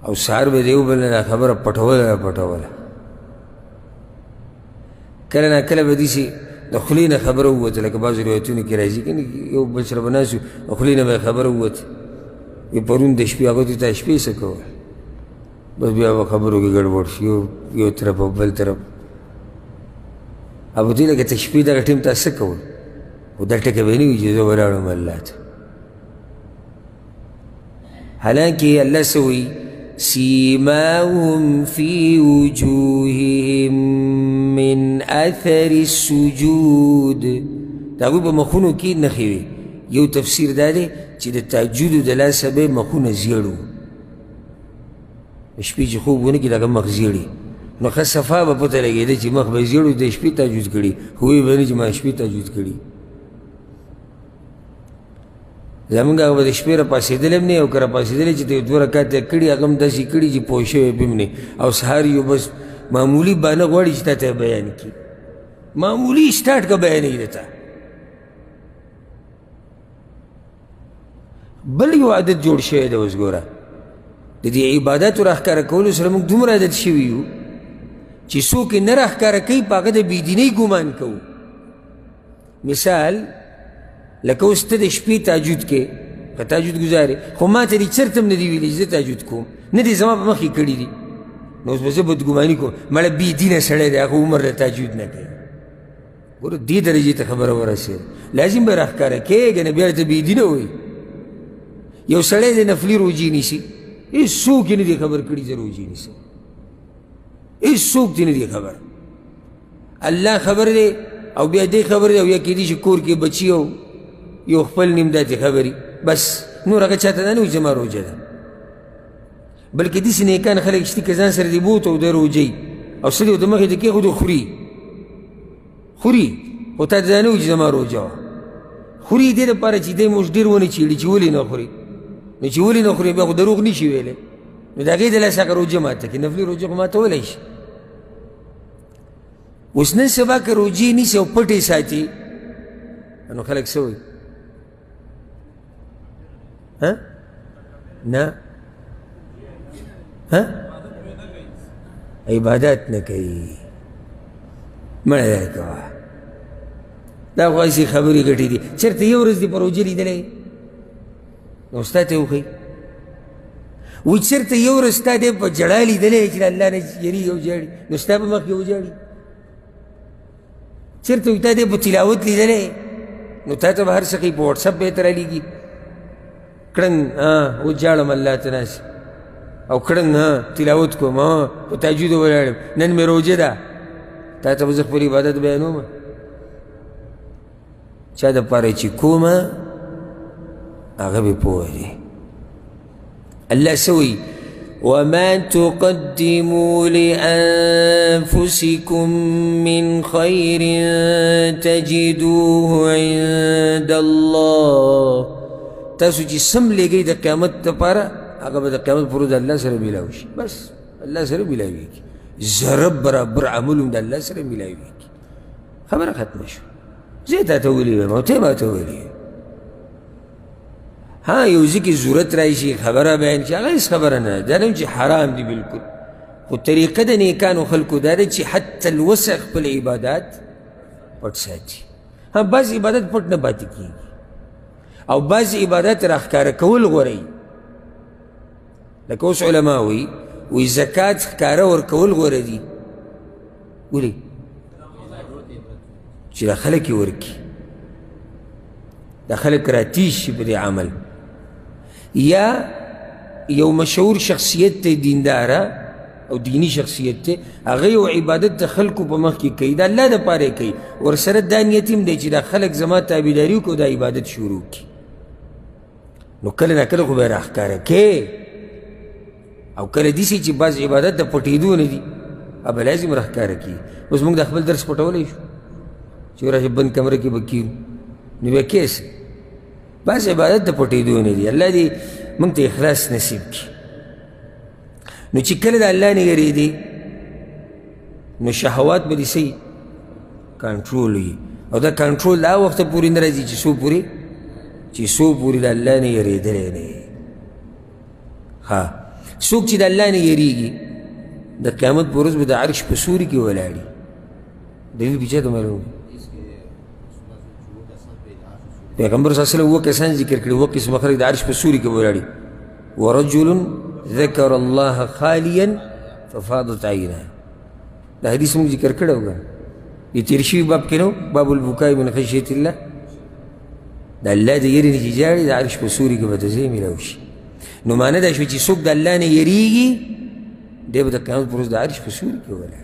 Speaker 1: او سهار به د یو بل نه دا خبره پټوله. کله نا کله به داسې د خولې نه خبره ووته، لکه بعضو روایتونو کې راځي که یو بل سره به ناست وي او خولې نه به خبره ووته، وي پرون د شپې هغه ته تا شپې څه کول، بس بیا به خبرو کې ګډوډ شي، یو طرف او بل طرف. ابو ته لکه ته شپې دغه ټیم تا څه کول، خو دا ټکه به نه وي چې زه ولاړم الله ته. حالانکې الله څه وایي سیماهم فی وجوههم من اثر السجود، د هغوی په مخونو کې نښې وي. یو تفسیر دا دی چې د تهجدو د لاسه به مخونه زیړ وو، شپې چې خوب ونه کړي دغه مخ زیړي، نو ښه صفا به پته لګېده چې مخ به یې زیړ وي، د شپې تهجد کړي، خو وایي به نه چې ما شپې تهجد کړي. زمونږ هغه به د شپې راپاڅېدلی هم نه، او که راپاڅېدلی چې ته یو 2 رکعته کړي هغه هم داسې کړي چې پوه شوی به هم نه، او سهار یو بس معمولي بانه غواړي چې تا ته بیان کړي، معمولي سټارټ که بیانوي درته. بل یو عادت جوړ شوی دی اوس ګوره، د دې عباداتو راښکاره کولو سره موږ دومره عادت شوي یو چې څوک یې نه راښکاره کوي په هغه د بېدینۍ ګمان کوو. مثال لکه اوس ته د شپې تهجد کې که تهجد ګزار یې، خو ما ته دې چېرته هم نه دي ویلي چې زه تهجد کوم، نه دې زما په مخ کې کړي دي، نو اوس به زه بدګماني کوم مړه بېدینه سړی دی، هغه عمر د تهجد نه کوي. ګوره دې درجې ته خبره ورسېده، لازم به راښکاره کوې، که نه بیا ته بېدینه وایي. یو سړی د نفلي روجې نیسي، هېڅوک یې نه دي خبر کړي زه روجې نیسم، هېڅوک دې نه دي خبر، الله خبر دی، او بیا دې خبر دی، او یا کېدای شي کور کې بچي او یو خپل نیم داتې خبري، بس نور هغه چاته دا نه وایي چې زما روژه ده. بلکې داسې نیکان خلک شته که ځان سره دې بوت او د روجۍ او څه دې ورته مخې ته کېښودو خوري، خو تا ته دا نه وایي چې زما روژه وه. خوري دې دپاره چې دی موږ ډېر ونه چیړي چې ولې نه خوري، نو چې ولې نه خوري بیا خو دروغ نه شي ویلی، نو د هغې د لاسه هغه روژه ماته کړي، نفلي روژه خو ماتولی شي. اوس نن سبا که روجې نیسي او پټې ساتي، نو خلک څه وایي؟ نه عبادت نه کوي، مړه یې کوه. دا خو هسې خبرې ګټې دي. چېرته یو ورځ دې په روژه لیدلی نو ستا ته وښایي، وایي چېرته یو ورځ ستا دی په ژړا لیدلی چې د الله نه یېرېږي او ژاړي، نو ستا په مخ کې وژاړي. چېرته وي تا دی په تلاوت لیدلی نو تا ته به هر څه کوي په واټسپ به یې ته رالیږي کړنګ وجاړم الله ته ناست او کړنګ تلاوت کوم په تهجدو ولاړم نن مې روژه ده تا ته به زه خپل عبادت بیانوم چا دپاره چې کومه هغه به پوه دی الله څه وایي وما تقدموا لأنفسكم من خير تجدوه عند الله تاسو چې سم لګئ د قیامت دپاره هغه به د قیامت پر ورځ الله سره میلاو شي بس الله سره میلاویږي ذره برابر عمل هم د الله سره میلاویږي خبره ختمه شوه زه تا ته ویلي ویم او ته ما ته ویلي یو ځای کې ضرورت راشي خبره بیان شي هغه هېڅ خبره نه ده دا نه چې حرام دي بلکل خو طریقه د نیکانو خلکو دا ده چې حتی الوسع خپل عبادات پټ ساتي بعض عبادت پټ نه پاتې کېږي او بعض عبادات راښکاره کول غوره لکه اوس علما وی زکات ښکاره ورکول غوره دي ولې چې دا خلک یې ورکړي دا خلک راتیش شي په دې عمل یا یو مشهور شخصیت ته دینداره او دینی شخصیت ته هغه یو عبادت د خلکو په مخ کې کوي دا الله دپاره یې کوي ورسره دا نیت هم دی چې دا خلک زما تابعداري وکړو دا عبادت شروع کړي نو کله نه کله خو به یې راښکاره کې او کله داسې چې بعض عبادت د پټېدو نه دي به لازم راښکاره کړي اوس موږ د خپل درس پټولی شو چې راشه بند کمره کې به کیو نو بیا کیسه بعض عبادت د پټېدو نه دي الله دې موږ ته اخلاص نصیب کړي نو چې کله د الله نه یېرېدې نو شهوات به دې څه کنټرول وي او دا کنټرول دا وخته پورې نه راځي چې څو پورې د الله نه یېرېدلی نه یې څوک چې د الله نه یېرېږي د قیامت په ورځ به د عرش په سوري کې ولاړي دلیل پیچه ته معلوم پیغمبر صلی اللہ علیہ وسلم وہ کسان ذکر کړي وہ قسم خلق د عرش په سوري کې ولاړي ورجل ذکر الله خالیا ففاضت عیناه دا حدیث موږ ذکر کړی و د تېر شوي باب کې نو باب البکاء من خشیة الله د الله د یېرې نه چې جاړي د عرش په سوري کې به ته ځای میلاو شي نو معنی دا شوه چې څوک د الله نه یېرېږي دی به د قیامت پر ورځ د عرش په سوري کې ولاړي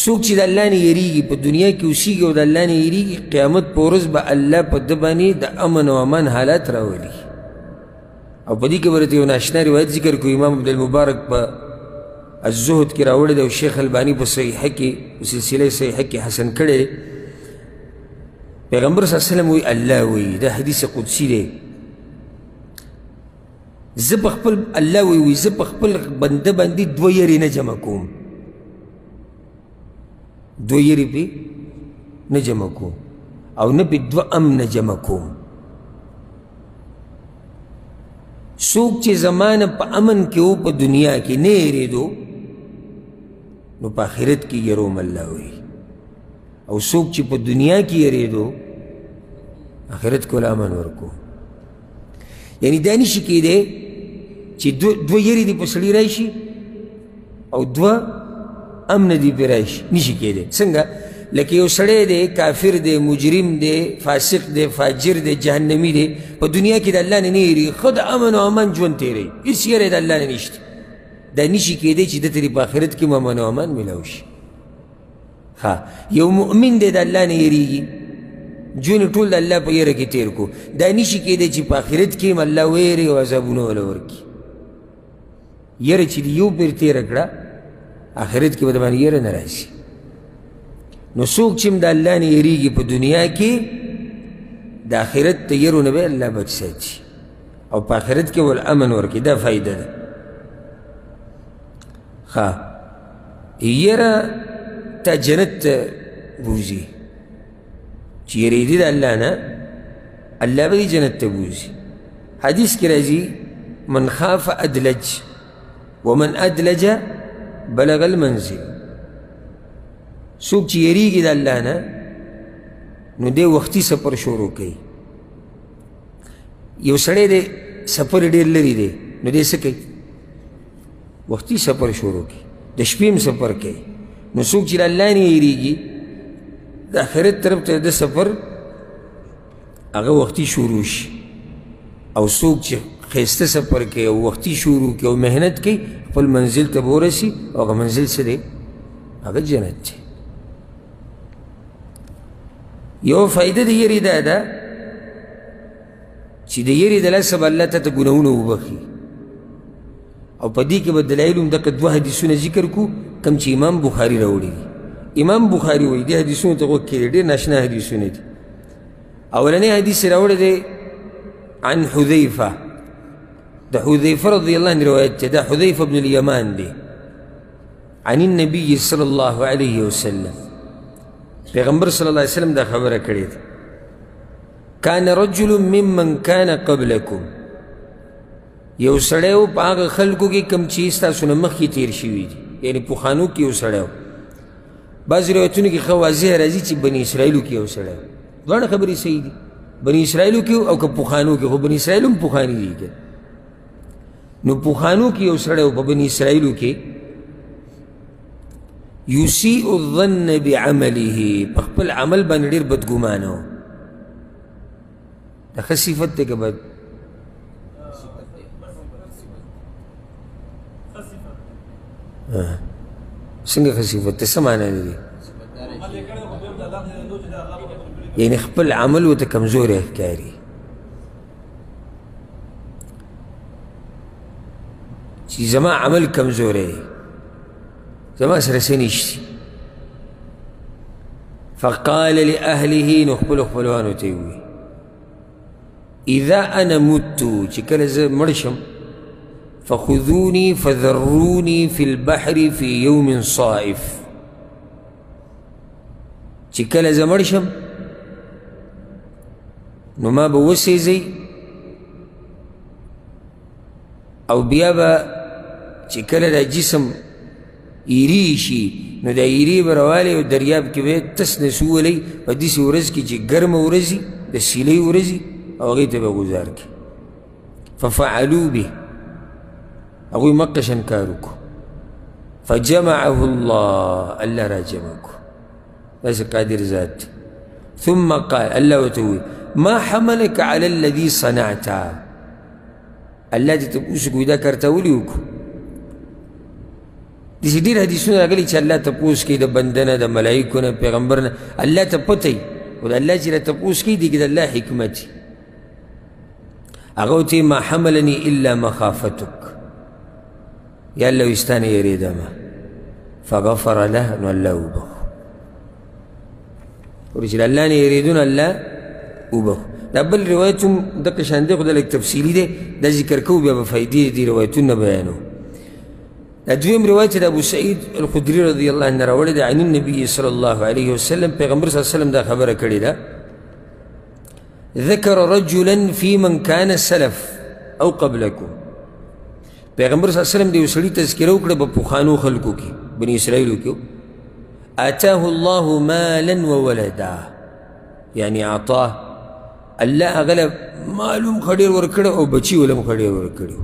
Speaker 1: څوک چې د الله نه یېرېږي په دنیا کې اوسېږي او د الله نه یېرېږي قیامت په ورځ به الله په ده باندې د امن او امان حالات راولي او په دې کې به درته یو ناشنا روایت ذکر کړو امام عبدالمبارک په الزهد کې راوړی دی او شیخ الباني په صحیحه کې په سلسله صحیحه کې حسن کړی دی پیغمبر صلی الله علیه وسلم وایي الله وایي دا حدیث قدسي دی زه په خپل الله وایي زه په خپل بنده باندې دوه یېرې نه جمع کوم دو یری پی نه جمع کوم او نه پی دو امن جمع کوم څوک چې زمانه په امن کې و په دنیا کې نه یېرېدو نو په آخرت کې یروم الله وایي او څوک چې په دنیا کې یېرېدو آخرت کې امن ورکو یعنی دا نشي کېدی چې دوه یېرې دې په سړي راشي او دوه امن دی پی راشي نشي کېدی څنګه لکه یو سړی دی کافر دی مجرم دی فاسق دی فاجر دی جهنمی دی په دنیا کې د الله نه نه یېرېږي ښه د امن او امان ژوند تېروي هېڅ یېری د الله نه نشته دا نشي کېدی چې ده ته په آخرت کې امن او امان میلاو شي یو مؤمن دی د الله نه یېرېږي ژوند ټول د الله په یېره کې تېر کو دا نشي کېدی چې په آخرت کې هم الله ویېري او عذابونه وله ورکړي یېره چې د یو پیر تېره کړه آخرت کې به د باندې یېره نه راشي نو څوک چې هم د الله نه یېرېږي په دنیا کې د آخرت د یېرو نه به الله بچ ساتي او په آخرت کې ول امن ورکړي دا فایده ده یېره تا جنت ته بوځي چې یېرېدي د الله نه الله به دې جنت ته بوځي حدیث کې راځي من خاف ادلج ومن ادلج بلغ المنزل څوک چې یېرېږي د الله نه نو دی وختي سفر شروع کوي یو سړی دی سفر ډېر لرې دی نو دی څه کوي وختي سفر شروع کوي د شپې هم سفر کوي نو څوک چې الله نه یېرېږي د آخرت طرف ته د سفر هغه وختي شروع شي او څوک چې ښایسته سفر کوي او وختي شروع کوي او محنت کوي خپل منزل ته به ورسي او هغه منزل څه دی هغه جنت دی یو فایده د یېرې دا ده چې د یېرې د لاسه به الله ته ګناهونه وبخي او په دې کې به دلایل هم دغه دوه حدیثونه ذکر کړو کوم چې امام بخاري راوړي دي امام بخاري وایي دې حدیثونو ته غوږ کېږدي ډېر ناشنا حدیثونه دي اولنی حدیث یې راوړی دی عن حذیفه د حذیفه رضی الله عنه روایت دی دا حذیفه بن الیمان دی عن النبي صلی الله علیه وسلم پیغمبر صلی الله علیه وسلم دا خبره کړې ده کان رجل ممن کان قبلکم یو سړی و په هغه خلکو کې کوم چې ستاسو نه مخکې تېر شوي دي یعنې پخوانو کې یو سړی و بعضې روایتونو کې ښه واضح راځي چې بني اسرائیلو کې یو سړی و دواړه خبرې صحیح دي بني اسرائیلو کې او که پخوانو کې خو بني اسرائیل هم پخواني دي که نو پخوانو کې یو سړی و په بني اسرائیلو کې یسیء الظن بعمله په خپل عمل باندې ډېر بدګمانه و دا ښه صفت دی که بد څنګه ښه صفت دی څه معنی لري یعنې خپل عمل ورته کمزوری ښکاري چې زما عمل کمزوری دی زما سره څه نشتي فقال لأهله نو خپلو خپلوانو ته یې ووایي اذا انا مت چې کله زه مړ شم فخذوني فذروني في البحر في يوم صائف چې کله زه مړ شم نو ما به وسېځئ او بیا به چې کله دا جسم ایری شي نو دا ایری به راوالی او دریاب کې به تس نس وولئ په داسې ورځ کې چې ګرمه ورځ وي د سیلۍ ورځ وي او هغې ته به گزار کړي ففعلوا به هغوی مقشن کار وکړو فجمعه الله را جمع کړو داسې قادر ذات دی ثم قال الله ورته ووایي ما حملك على الذي صنعت الله دې تپوس کوي دا کار ته ولې وکړو داسې ډېر حدیثونه راغلي چې الله تپوس کوي د بنده نه د ملایکو نه پیغمبر نه الله ته پته وي او د الله چې را تپوس کوي دې کې د الله حکمت وي هغه ورته ما حملني الا مخافتك یا الله وایي ستا نه یېرېدمه فغفر له نو الله وبخو ورته چې د الله نه یېرېدو نو الله وبخو دا بل روایت هم دقه شان دی خو دا لږ تفصیلي دی دا ذکر کوو بیا به فایدې دې روایتونه بیانو دا دویم روایت د ابو سعید الخدري رضی الله عنه راوړی دی عن النبي صلی الله علیه وسلم پیغمبر صلی الله علیه وسلم دا خبره کړې ده ذكر رجلا في من كان سلف او قبلكم پیغمبر صلی الله علیه وسلم د یو سړي تذکره وکړه په پخوانو خلکو کې بني اسرائیلو کې آتاه الله مالا وولدا یعنی عطاه الله هغه له مال هم ښه ډېر ورکړی او بچي ول هم ښه ډېر ورکړي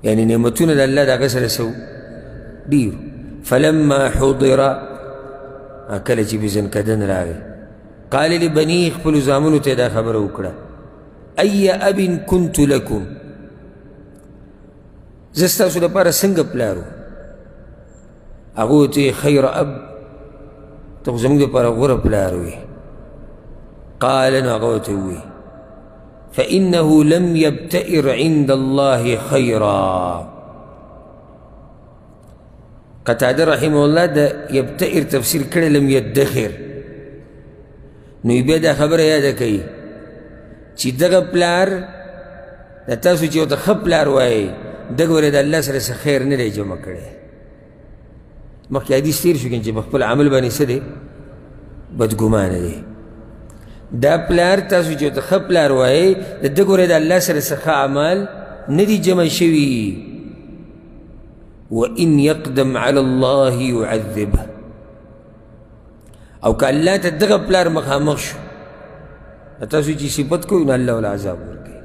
Speaker 1: یعنی نعمتونه د الله د هغه سره څه ډېر فلما حضر کله چې بېزنکدن راغی قال لبني خپلو زامنو ته دا خبره وکړه ای اب كنت لكم زه ستاسو لپاره څنګه پلار و هغه ورته خیر اب ته خو زموږ لپاره غوره پلار وې قال نو هغه ورته ووایي فإنه لم يبتئر عند الله خيرا قتاده رحمه الله دا يبتئر تفسیر کړی لم يدخر نو بیا دا خبره یاده کوي چې دغه پلار د تاسو چې ورته ښه پلار وایي دغه ورې د الله سره څه خیر نه دی جمع کړی مخکې حدیث تېر شو چې په خپل عمل باندې څه دی بدګمانه دی دا پلار تاسو چې ورته ښه پلار وایي د دغه ورې د الله سره څه ښه اعمال نه دي جمع شوي وإن يقدم على الله يعذبه او که الله ته دغه پلار مخامخ شو تاسو چې صفت کوئ نو الله ول عذاب ورکوي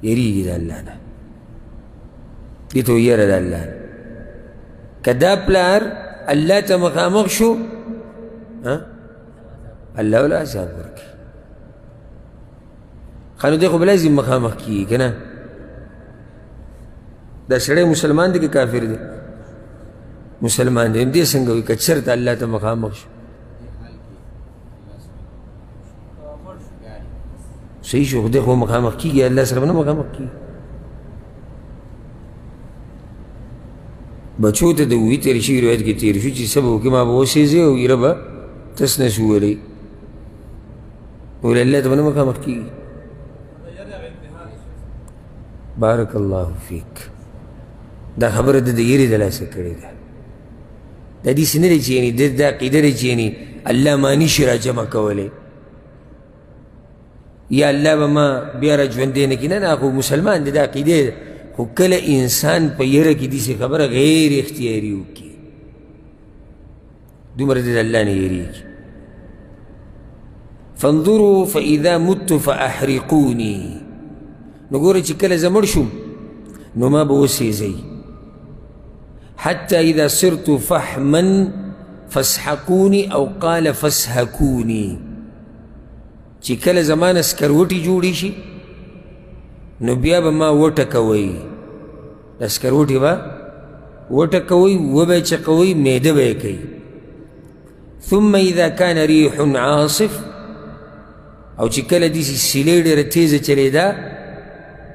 Speaker 1: یېرېږي د الله نه دې ته ویره د الله نه که دا پلار الله ته مخامخ شو الله ولا عذاب ورکړي. ښه نو دی خو به لازم مخامخ کېږي که نه؟ دا سړی مسلمان دی که کافر دی؟ مسلمان دی. دې څنګه وي که چېرته الله ته مخامخ شو؟ صحیح شو. خدای خو مخامخ کېږي، الله سره به نه مخامخ کېږي. بچو ته د وحي تېر شوي روایت کې تېر شو چې څه به وکړي، ما به وسېځې او ایره به تس نه شو ولی، ولې الله ته به نه مخامخ کېږي. بارک الله فیک. دا خبره د یېرې د لاسه کړې ده. دا داسې نه دی چې یعنې دا عقیده دی چې یعنې الله ما نشي را جمع کولی یا الله به ما بیا را ژوندی نه کړي. نه خو مسلمان دی، دا عقیده ده. خو کله انسان په یره کې داسې خبره غیر اختیاري وکړي، دومره د الله نه یېرېږي. فانظروا فاذا مت فاحرقوني. نو ګوره چې کله زه مړ شوم نو ما به وسېځئ. حتى اذا صرت فحما فاسحقوني او قال فاسحقوني. چې کله زما نه سکروټي جوړې شي نو بیا به ما وټکوئ. د سکروټي به وټکوئ، وبه یې چقوئ، معده به یې کوئ. ثم اذا كان ريح عاصف. او چې کله داسې سیلۍ ډېره تیزه چلېده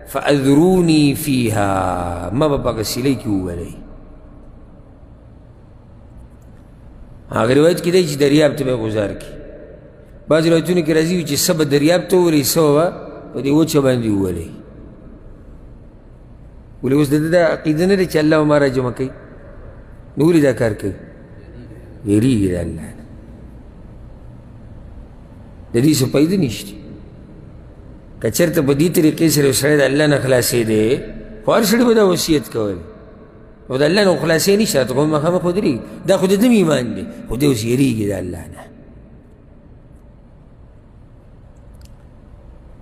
Speaker 1: فاذروني فيها. ما به په هغه سیلۍ کې وولئ. هغه روایت کې دی چې دریاب ته به یې غوځار کړي. بعضې روایتونو کې راځي چې څه به دریاب ته وولئ، څه به په دې وچه باندې وولئ. ولې اوس د ده دا عقیده نه دی چې الله ما را جمع کوي، نو ولې دا کار کوي؟ یېرېږي د الله نه. د دې څه فایده نشته. که چېرته په دې طریقې سره یو سړی د الله نه خلاصېدی، خو هر سړي به دا وصیت کولی، او د الله نه خو خلاصې نشته، ته خو مخامخ ودرېږي. دا خو د ده ایمان دی، خو دی اوس یېرېږي د الله نه.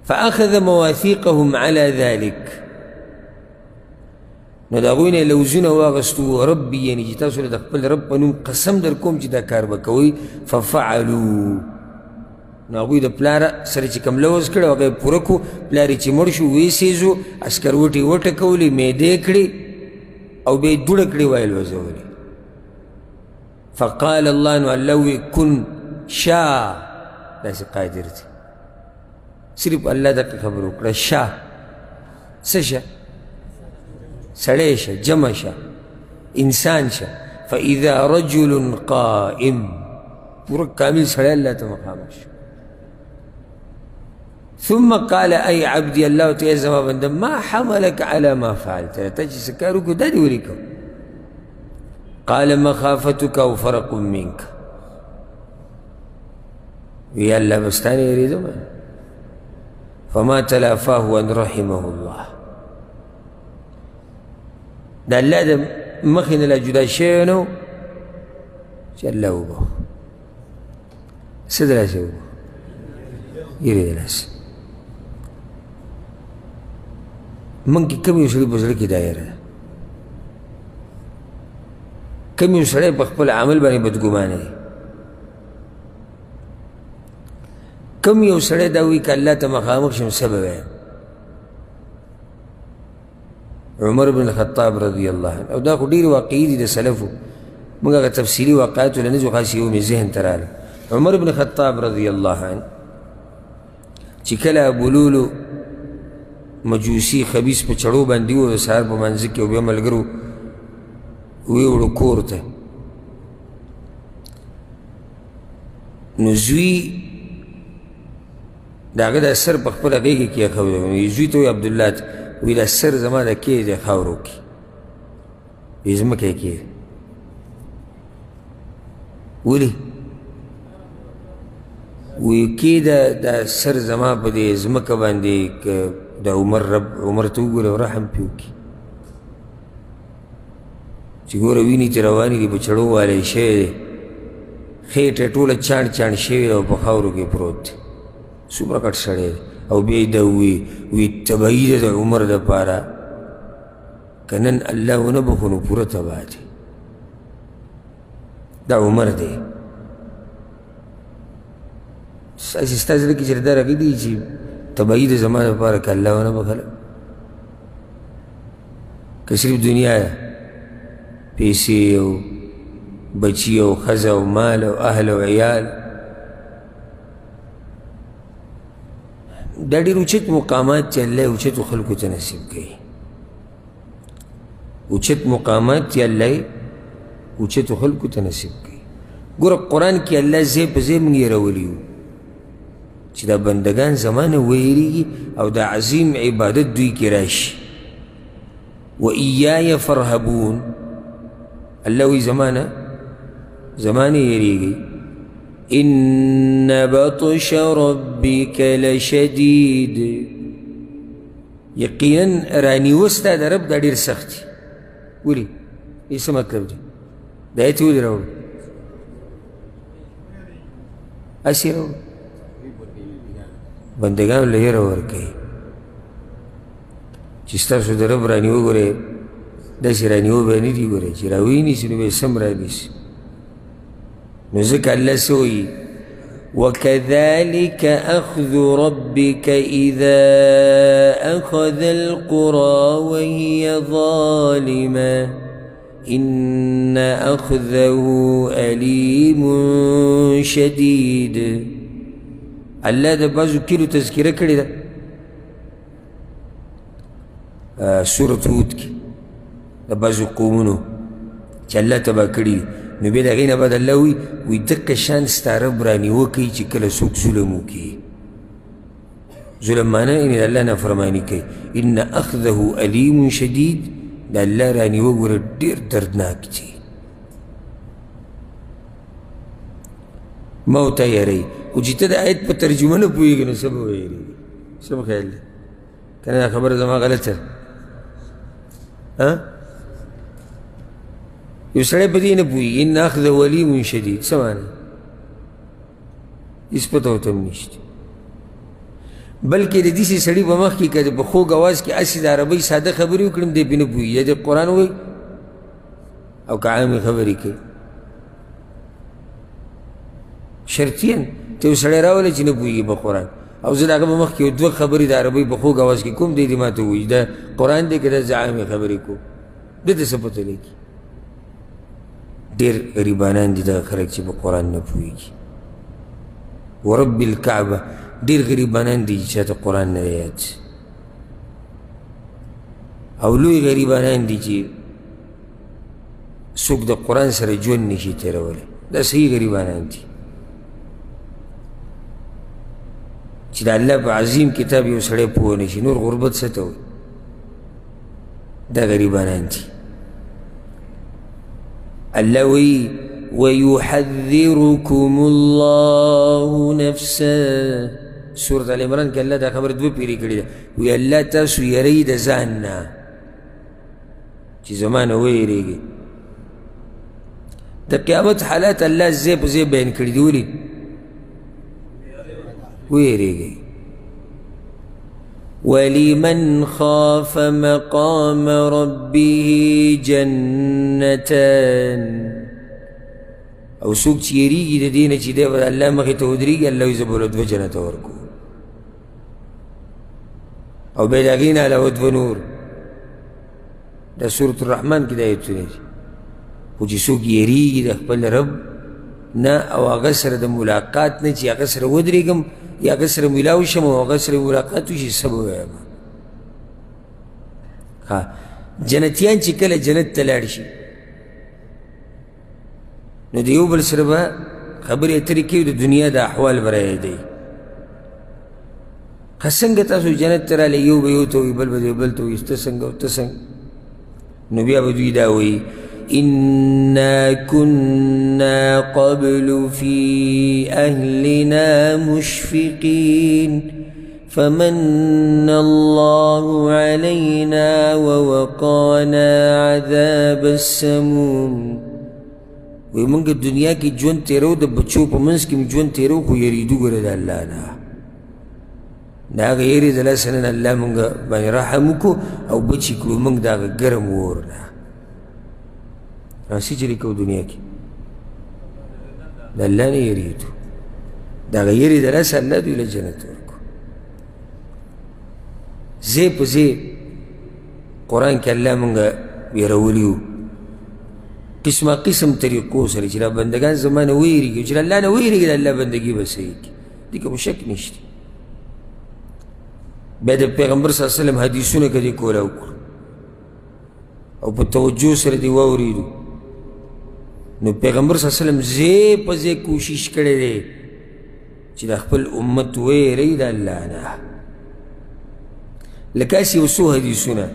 Speaker 1: فأخذ مواثيقهم على ذلك. نو د هغوی نه یې لوزونه واخیستو. ربي یعنې چې تاسو له د خپل رب په نوم قسم در کوم چې دا کار به کوئ. ففعلوا. نو هغوی د پلاره سره چې کوم لوز کړی هغه یې پوره کړو. پلار یې چې مړ شو ویسېزو، اسکروټې یې وټکولې، معده یې کړې او بیا یې دوړه کړې، وایې لوځولې. فقال الله، نو الله وی کن شا. داسې قادر دی. صرف الله دقه خبر وکړه. شا څه شه؟ سړی شه، جمع شه، انسان شه. فاذا رجل قائم. پوره کامل سړی الله ته مخامخ شو. ثم قال اي عبدي، الله ته زما بنده، ما حملك على ما فعلت؟ ته چې څه کار وکړو دا دې ولې کوو؟ قال مخافتك او فرق منك. وی الله بس تا نه یېرېدم. فما تلافاه ان رحمه الله. د الله د مخې نه لا جدا شوی نو چې الله وبخ. څه د لاسه وبخ؟ یېرې د لاسه. موږ کې کوم یو سړي په زړه کې دا یېره ده؟ کوم یو سړی په خپل عمل باندې بدګمانه دی؟ کوم یو سړی دا وایي که الله ته مخامخ شم څه به وایم؟ عمر بن الخطاب رضی الله عنه. او دا خو ډېرې واقعي دي د سلفو، موږ هغه تفصیلي واقعاتو له نه ځو، خاص یو مې ذهن ته راغله. عمر بن الخطاب رضی الله عنه چې کله ابولولو مجوسي خبیث په چړو باندې و د سهار په منځ کې، او بیا ملګرو ویوړو کور ته. نو زوی د هغه دا سر په خپله غېږې کې ایښوی. زوی ته وایي عبدالله ته، وی دا سر زما د کېږدی خاورو کې، وی ځمکه یې کېږدي. ولې؟ وی کېږده دا سر زما په دې ځمکه باندې که د عمر رب عمر ته وګورې او رحم پرې وکړي، چې ګوره وینې چې روانې دي په چړو والی شوی دی، خېټه ټوله چاڼ چاڼ شوې ده او په خاورو کې پروت دی. څومره کټ سړی دی. او بیا یې دا وی تباهي ده د عمر دپاره، که نن الله ونه بخو نو پوره تباه دی. دا عمر دی ستا زړه کې چېرې دا راغلي چې تباهي د زما دپاره که الله ونه بخله که صرف دنیا ده پیسې او بچي او ښځه او مال او اهل او عیال دا ډېر اوچت مقامات چې الله یې اوچتو خلکو ته نصیب کوي اوچت مقامات چې الله یې اوچتو خلکو ته نصیب کوي ګوره قرآن کې الله ځای په ځای موږ یې راولي وو چې دا بندگان زمانه ویریږي او دا عظیم عبادت دوی کې راشي و ایای فرهبون الله وی زمانه یریږي ان بطش ربک لشدید یقینا رانیوه ستا د رب دا ډېر سخت دي ولې یې څه مطلب دی دا ایت ولې راوړو هسې راوړو بندگانو له یره ورکوي چې ستاسو د رب رانیوه ګورې داسې رانیوه به نه دي ګورې چې راوینیسي نو به یې سم رانیسي نو ځکه الله څه وایي وكذلك أخذ ربك إذا أخذ القرى وهي ظالمة إن أخذه أليم شديد الله د بعضو کلو تذکره کړې ده سورة هود کې د بعضو قومونو چې الله تباه کړي دي نو بیا د هغې نه بعد الله وایي دقه شان ستا رب رانیوه کوي چې کله څوک ظلم وکړي ظلم معنی یعنې د الله نافرماني کوي ان اخذه علیم شدید د الله رانیوه ګوره ډېر دردناک دي ما ورته یاروي خو چې ته د آیت په ترجمه نه پوهېږې نو څه به ویېرېږي څه به خیال دی که نه دا خبره زما غلطه یو سړی په دې نه پوهېږي ان اخذه علیم شدید څه معنی هېڅ پته ورته هم نشته بلکې د داسې سړي په مخ کې که په خوږ اواز کې هسې د عربۍ ساده خبرې وکړم دی پرې نه پوهېږي یا د قرآن وایي او که عامې خبرې کوي شرطیاً ته یو سړی راولې چې نه پوهېږي په قرآن او زه د هغه په مخ کې یو دوه خبرې د عربۍ په خوږ اواز کې کوم دی دې ما ته ووایي دا قرآن دی که دا زه عامې خبرې کوم ده ته څه پته لګي ډېر غریبانان دي دغه خلک چې په قرآن نه پوهېږي ورب الکعبه ډېر غریبانان دي چې چاته قرآن نه یاد او لوی غریبانان دي چې څوک د قرآن سره ژوند نشي تېرولی دا صحیح غریبانان دي چې د الله په عظیم کتاب یو سړی پوه نشي نور غربت څه ته وایي دا غریبانان دي الله وی ويحذركم الله نفسه سورة آل عمران کې الله دا خبر دوه پیرې کړې ده وی الله تاسو یری د ځان نه چې زما نه ویریږي د قیامت حالات الله ځای په ځای بیان کړي دي ولې ویریږي ولمن خاف مقام ربه جنتان او څوک چې یریږي د دې نه چې دی به الله مخې ته ودرېږي الله وایي زه به له دوه جنته ورکوم او بیا د هغې نه علاوه دوه نور دا سورة الرحمن کې د ایتونه دي خو چې څوک یریږي د خپل رب نه او هغه سره د ملاقات نه چې هغه سره ودرېږم یا هغه سره میلاو شم او هغه سره ملاقات وشي څه به ووایم جنتیان چې کله جنت ته لاړ شي نو د یو بل سره به خبرې اترې کوي د دنیا د احوال به رایادوي که څنګه تاسو جنت ته رالی یو به یو ته وایي بل به د بل ته وایي ته څنګه او ته څنګه نو بیا به دوی دا وایي إنا كنا قبل في أهلنا مشفقين فمن الله علينا ووقانا عذاب السموم وی منګ دنیا کې ژوند تیرو د بچو په منځ کې ژوند تیرو خو یریدو ګوره د الله نه د هغه یېرې د لاسه نه الله مونږ باندې رحم وکړو او بچي کړو مونږ د هغه ګرم اور نه راځي چې لیکو دنیا کې د الله نه یریدو د هغه یرې د لاسه الله دوی له جنت ورکو ځای په ځای قرآن کې الله مونږ یرولي وو قسمه قسم طریقو سره چې دا بندګان زما نه ویرېږي چې الله نه ویرېږي د الله بندګي به صحیح کړي دې کې شک نشته بیا د پیغمبر صلی الله علیه وسلم حدیثونه که دې کوله وکړو او په توجه سره دې واورېدو نو پیغمبر صلی الله علیه وسلم ځای په ځای کوشش کړی دی چې د خپل امت ویری د الله نه لکه هسې یو څو حدیثونه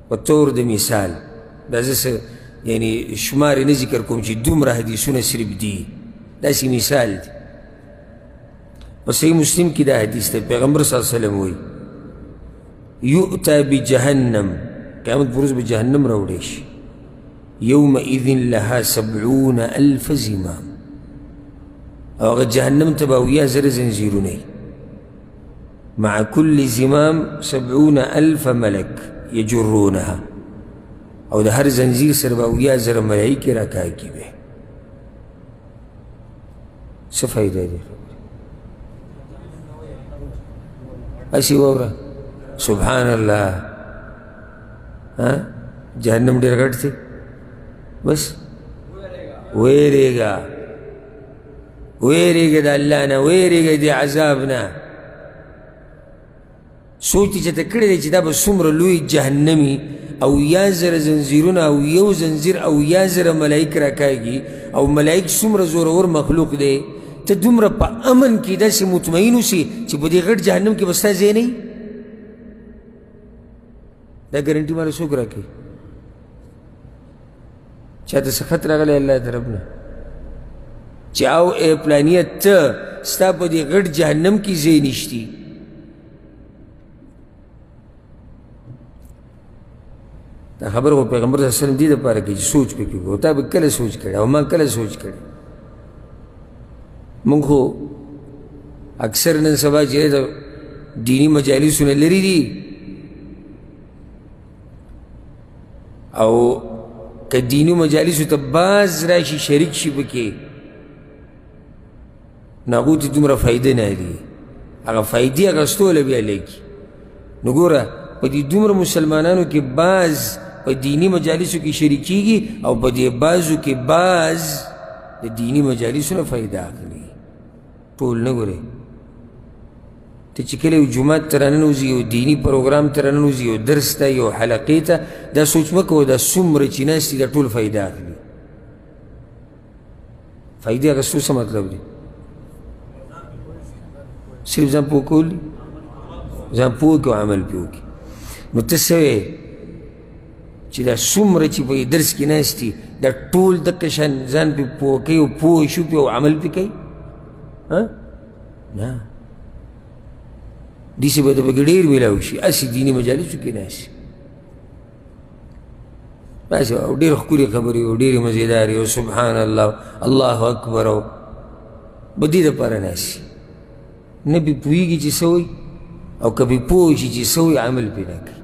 Speaker 1: په طور د مثال دا زه یعنی شمار نه ذکر کوم چې دومره حدیثونه صرف دي داسې مثال دی په صحیح مسلم کې دا حدیث دی پیغمبر صلی الله علیه وسلم وایي یؤتی بجهنم قیامت په ورځ به جهنم راوړی شي یومئذ لها 70,000 زمام او هغه جهنم ته به 70,000 زنځیرونه مع كل زمام 70,000 ملک یجرونها او د هر زنځیر سره به 70,000 ملایکې راکاږي به څه فایده دی هسې واوره سبحان الله جهنم ډېر غټ دی بس ویرېږه ویرېږه د الله نه ویرېږه د عذاب نه سوچ چې ته کړی دی چې دا به څومره لوی جهنمي 70,000 زنځیرونه او یو زنځیر 70,000 ملایک راکاږي او ملایک څومره زورور مخلوق دی ته دومره په امن کې داسې مطمئن اوسې چې په دې غټ جهنم کې به ستا ځای نه وي دا ګارنټي ماله څوک راکوي چاته څه خط راغلی الله طرف نه چې او ای پلانیه ته ستا په دې غټ جهنم کې ځای نشتي دا خبر خو پیغمبر صلی الله علیه وسلم دې دپاره کوي چې سوچ پکې وکړو تا به کله سوچ کړی او ما کله سوچ کړی موږ خو اکثر نن سبا چې د دیني مجالسونه لرې دي او که دیني مجالسو ته باز راشي شریک شي پکې نو هغو ته دومره فایده نه دي هغه فایدې اخیستوله بیا لګي نو ګوره په دې دومره مسلمانانو کې باز په دیني مجالسو کې شریکیږي او په دې بازو کې باز د دیني مجالسو نه فایده اخلي ټول نه ګورې ته چې کله یو جومات ته راننوځي یو دیني پروګرام ته راننوځي یو درس ته یو حلقې ته دا سوچ مه کوه دا څومره چې ناست دي دا ټول فایده اخلي فایدې اخیستو څه مطلب دی صرف ځان پوه کول دي ځان پوه کړي او عمل پرې وکړي نو ته څه وې چې دا څومره چې په درس کې ناست دي دا ټول دقه شان ځان پرې پوه کوي او پوه شو پرې او عمل پرې کوي نه داسې به ته پکې ډېر میلاو شي هسې دیني مجالسو کې ناست بس او ډېرې ښکلې خبرې او ډېرې مزېدارې او سبحان الله الله اکبر او به دې دپاره ناست نه پرې پوهېږي چې څه وایي او که پرې پوه شي چې څه وایي عمل پرې نه کوي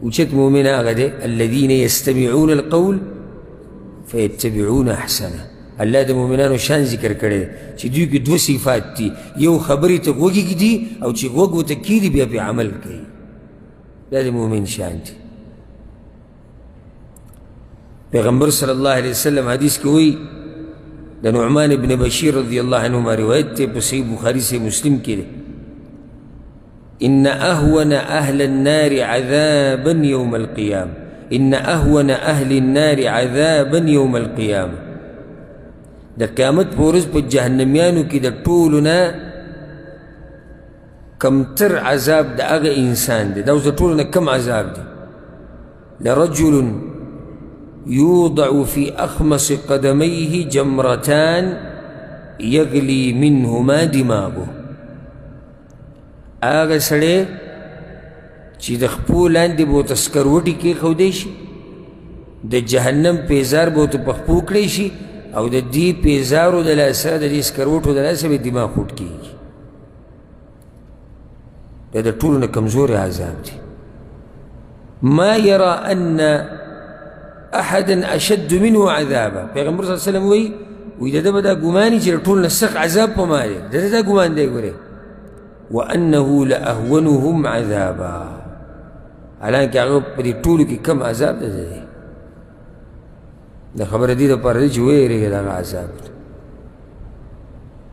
Speaker 1: اوچت مؤمن هغه دی الذین یستمعون القول فیتبعون احسنه الله د مؤمنانو شان ذکر کړی چې دوی کې دوه صفات دي یو خبرې ته غوږ ږدي او چې غوږ ورته کېږدي بیا پرې عمل کوي دا د مؤمن شان دی پیغمبر صلی الله علیه وسلم حدیث کې وایي د نعمان ابن بشیر رضی الله عنهما روایت دی په صحیح بخاري صحیح مسلم کې دی ان اهون اهل النار عذابا يوم القيامه ان اهون اهل النار عذابا يوم القيامه د قیامت په ورځ په جهنمیانو کې د ټولو نه کمتر عذاب د هغه انسان دی دا اوس د ټولو نه کم عذاب دی لرجل يوضع في اخمص قدميه جمرتان يغلي منهما دماغه هغه سړی چې د خپو لاندې به ورته سکروټي کېښودی شي د جهنم پیزار به ورته په خپو کړی شي او د دې پیزارو د لاسه د دې سکروټو د لاسه به دماغ خوټ کېږي دا د ټولو نه کمزوری عذاب دی ما یرا ان أحدا أشد منه عذابا. پیغمبر صلی اللہ علیہ وسلم وی دا به دا ګماني چې ټول نه سخت عذاب په ما دی، دا ګمان دی. ګورې وأنه لأهونهم عذابا، حالانکه هغه په دې ټولو کې کم عذاب دی. دا خبره دې دپاره دی چې ویېرېږه د هغه عذاب.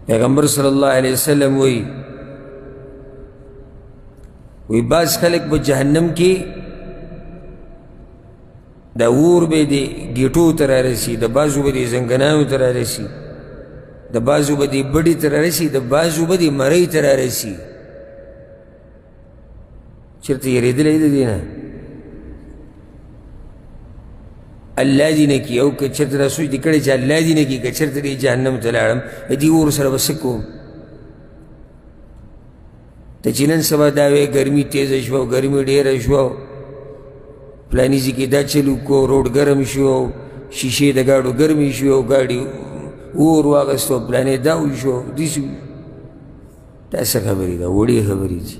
Speaker 1: پیغمبر صلی الله علیه وسلم وی بعض خلک په جهنم کې دا اور به د ګیټو ته رارسي، د بعضو به د زنګنانو ته رارسي، د بعضو به د بډې ته رارسي، د بعضو به د مرۍ ته رارسي. چېرته یېرېدلی د دې نه الله دې نه کي. او که چېرته دا سوچ دې کړی چې الله دې نه کي، که چېرته دې جهنم ته لاړم د دې اور سره به څه کوم؟ ته چې نن سبا دا وایې ګرمي تیزه شوه او ګرمي ډېره شوه، فلاني ځای کې دا چلو کو، روډ ګرم شو، شیشې د ګاډو ګرمې شوې او ګاډي اور واغېستو، فلانې دا وشو داسې. دا څه خبرې ده؟ وړې خبرې دي.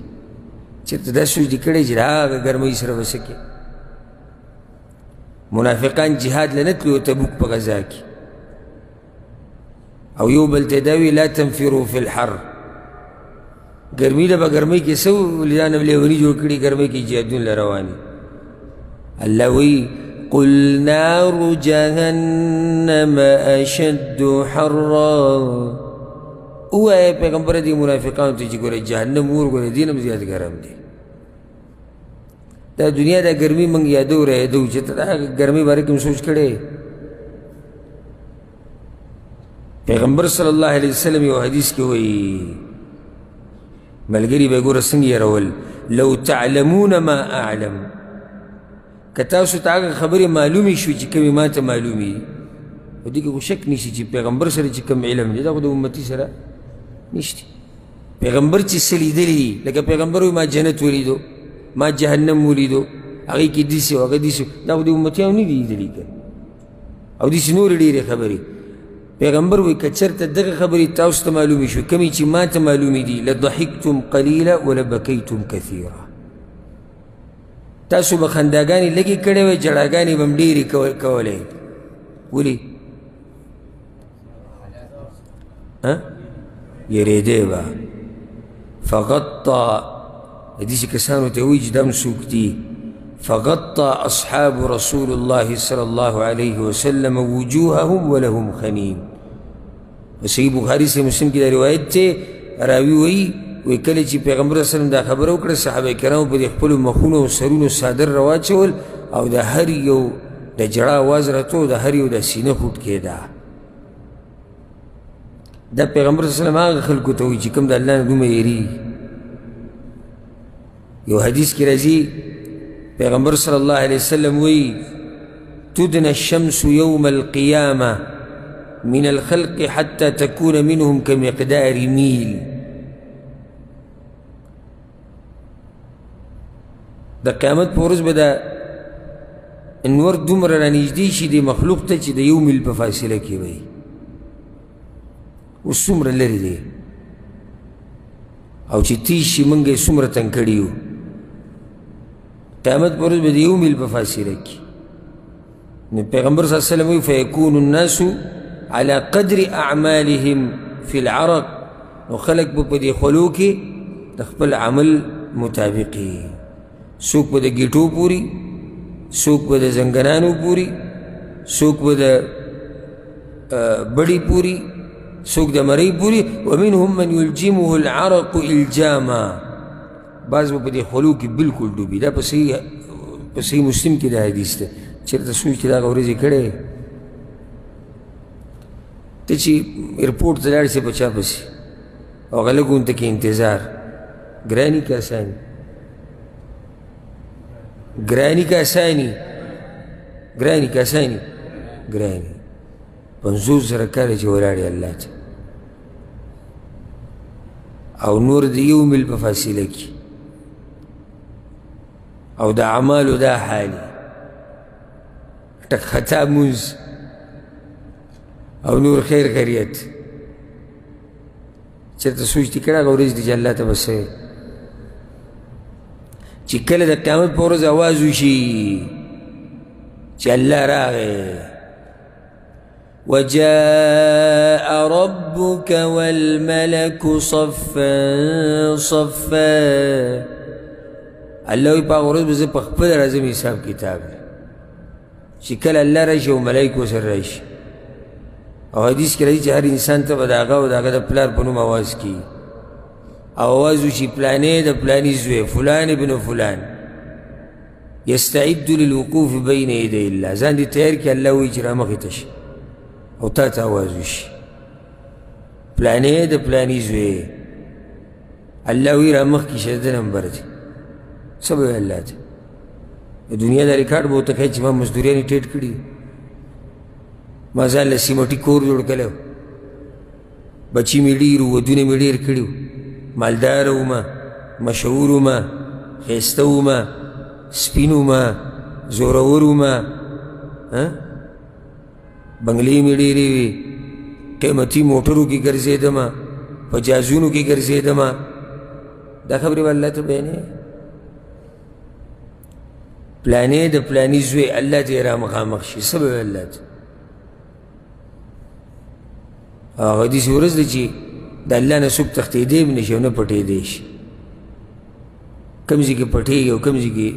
Speaker 1: چېرته دا سوچ دې کړی چې د هغه ګرمۍ سره به څه کوې؟ منافقان جهاد له نه تللي تبوک په غزا کې، او یو بل ته دا وي لا تنفروا فی الحر. ګرمي ده به ګرمۍ کې څه ځان لیوني جوړ کړي، ګرمۍ کې جهادونه رواني. الله وی قل نار جهنم اشد حرا. ووایه پیغمبره دې منافقانو ته چې ګوره جهنم اور ګوره دې نه هم زیات ګرم دی. دا دنیا دا ګرمي موږ یادو رایادو چې ته دا ګرمۍ باره کې سوچ کړی. پیغمبر صلی الله علیه وسلم یو حدیث کې وایي ملګري به ګوره څنګه یېرول، لو تعلمون ما اعلم. که تاسو ته هغه خبرې معلومې شوې چې کومې ما ته معلومې دي، په دې کې خو شک نشي چې پیغمبر سره چې کوم علم دی دا خو د امتي سره نشته. پیغمبر چې څه لیدلي دي، لکه پیغمبر وایي ما جنت ولیدو، ما جهنم ولیدو، هغې کې داسې او هغه داسې، دا خو د امتیانو نه دي لیدلي که او داسې نورې ډېرې خبرې. پیغمبر وایي که چېرته دغه خبرې تاسو ته معلومې شوې کومې چې ما ته معلومې دي، لضحکتم قلیلا ولبکیتم کثیرا. تاسو به خنداګانې لږې کړې وې، جړاګانې به هم ډېرې کولې. ولې؟ یېرېدې به. فغطى داسې کسانو ته وایي چې دا هم څوک دي. فغطى أصحاب رسول الله صلى الله عليه وسلم وجوههم ولهم خنين. صحیح بخاري سے مسلم کی دا روایت ته راوي وایي کله چې پیغمبر صلی الله علیه وسلم دا خبره وکړه، صحابه کرامو په دې خپلو مخونو او سرونو څادر راواچول او د هر یو د جړا اواز راته د هر یو د سینه خوټ کېده. دا پیغمبر صلی الله علیه وسلم هغه خلکو ته وایي چې کوم د الله نه دومره یېرېږي. یو حدیث کې راځي پیغمبر صلی الله علیه وسلم وایي تدنى الشمس يوم القيامة من الخلق حتى تكون منهم كمقدار ميل. د قیامت په ورځ به دا انور دومره رانږدې شي د مخلوق ته چې د یو میل په فاصله کې وي. اوس څومره لرې دی او چې تیز شي موږ یې څومره تنګ کړي یو. قیامت په ورځ به د یو میل په فاصله کې. نو پیغمبر صلی الله علیه وسلم وایي فیکون الناس على قدر اعمالهم فی العرق. نو خلک به په دې خولو کې د خپل عمل مطابق وي. څوک به د ګیټو پوري، څوک به د زنګنانو پوري، څوک به د بړي پوري، څوک د مرۍ پوري. ومنهم من یلجمه العرق الجاما. بعض به په دې خولو کې بلکل ډوبي. دا په صحیح مسلم کې دا حدیث دی. چېرته سوچ کې دا هغه ورځې کړی ته چې ایرپورټ ته لاړ شې په چا پسې او هغه لږ اونته کې انتظار. ګراني که اساني؟ ګراني که اساني؟ ګراني که اساني؟ ګراني. 50,000 کاله چې ولاړې الله ته او نور د یو میل په فاصله کې او د اعمالو دا حالي ټک خطا مونځ او نور خیر خیریت. چېرته سوچ دې کړی هغه ورځ دي چې الله ته به څه چې کله د قیامت په ورځ اواز وشي چې الله راغی وجاء ربك والملك صفا صفا الله وی په هغه ورځ به زه په خپله راځم حساب کتاب چې کله الله راشي او ملایکو سره راشي او حدیث کې راځي چې هر انسان ته به د هغه او د هغه د پلار په نوم اواز کیي او اواز وشي پلانې د پلاني زوی فلان ابن فلان یستعد للوقوف بین یدی الله ځان دې تیار کړي الله وایي چې رامخې ته شي او تا ته اواز وشي پلانې د پلاني زوی الله وایي رامخکې شه د نمبر دی څه به وایي الله ته د دنیا دا ریکارډ به ورته ښایي چې ما مزدوریانې ټیټ کړي ما ځان له سیمټي کور جوړ کړی و بچي مې ډېر وو ودونه مې ډېر کړي وو مالداره ومه مشهور ومه ښایسته ومه سپین ومه زورور ومه بنګلې مې ډېرې وې قیمتي موټرو کې ګرځېدمه په جازونو کې ګرځېدمه دا خبرې به الله ته بیانې پلانې د پلاني زوی الله ته یې را مخامخ شي څه به وایي الله ته هغه داسې ورځ ده چې د الله نه څوک تښتېدی هم نه شي او نه پټېدی شي کوم ځای کې پټېږي او کوم ځای کې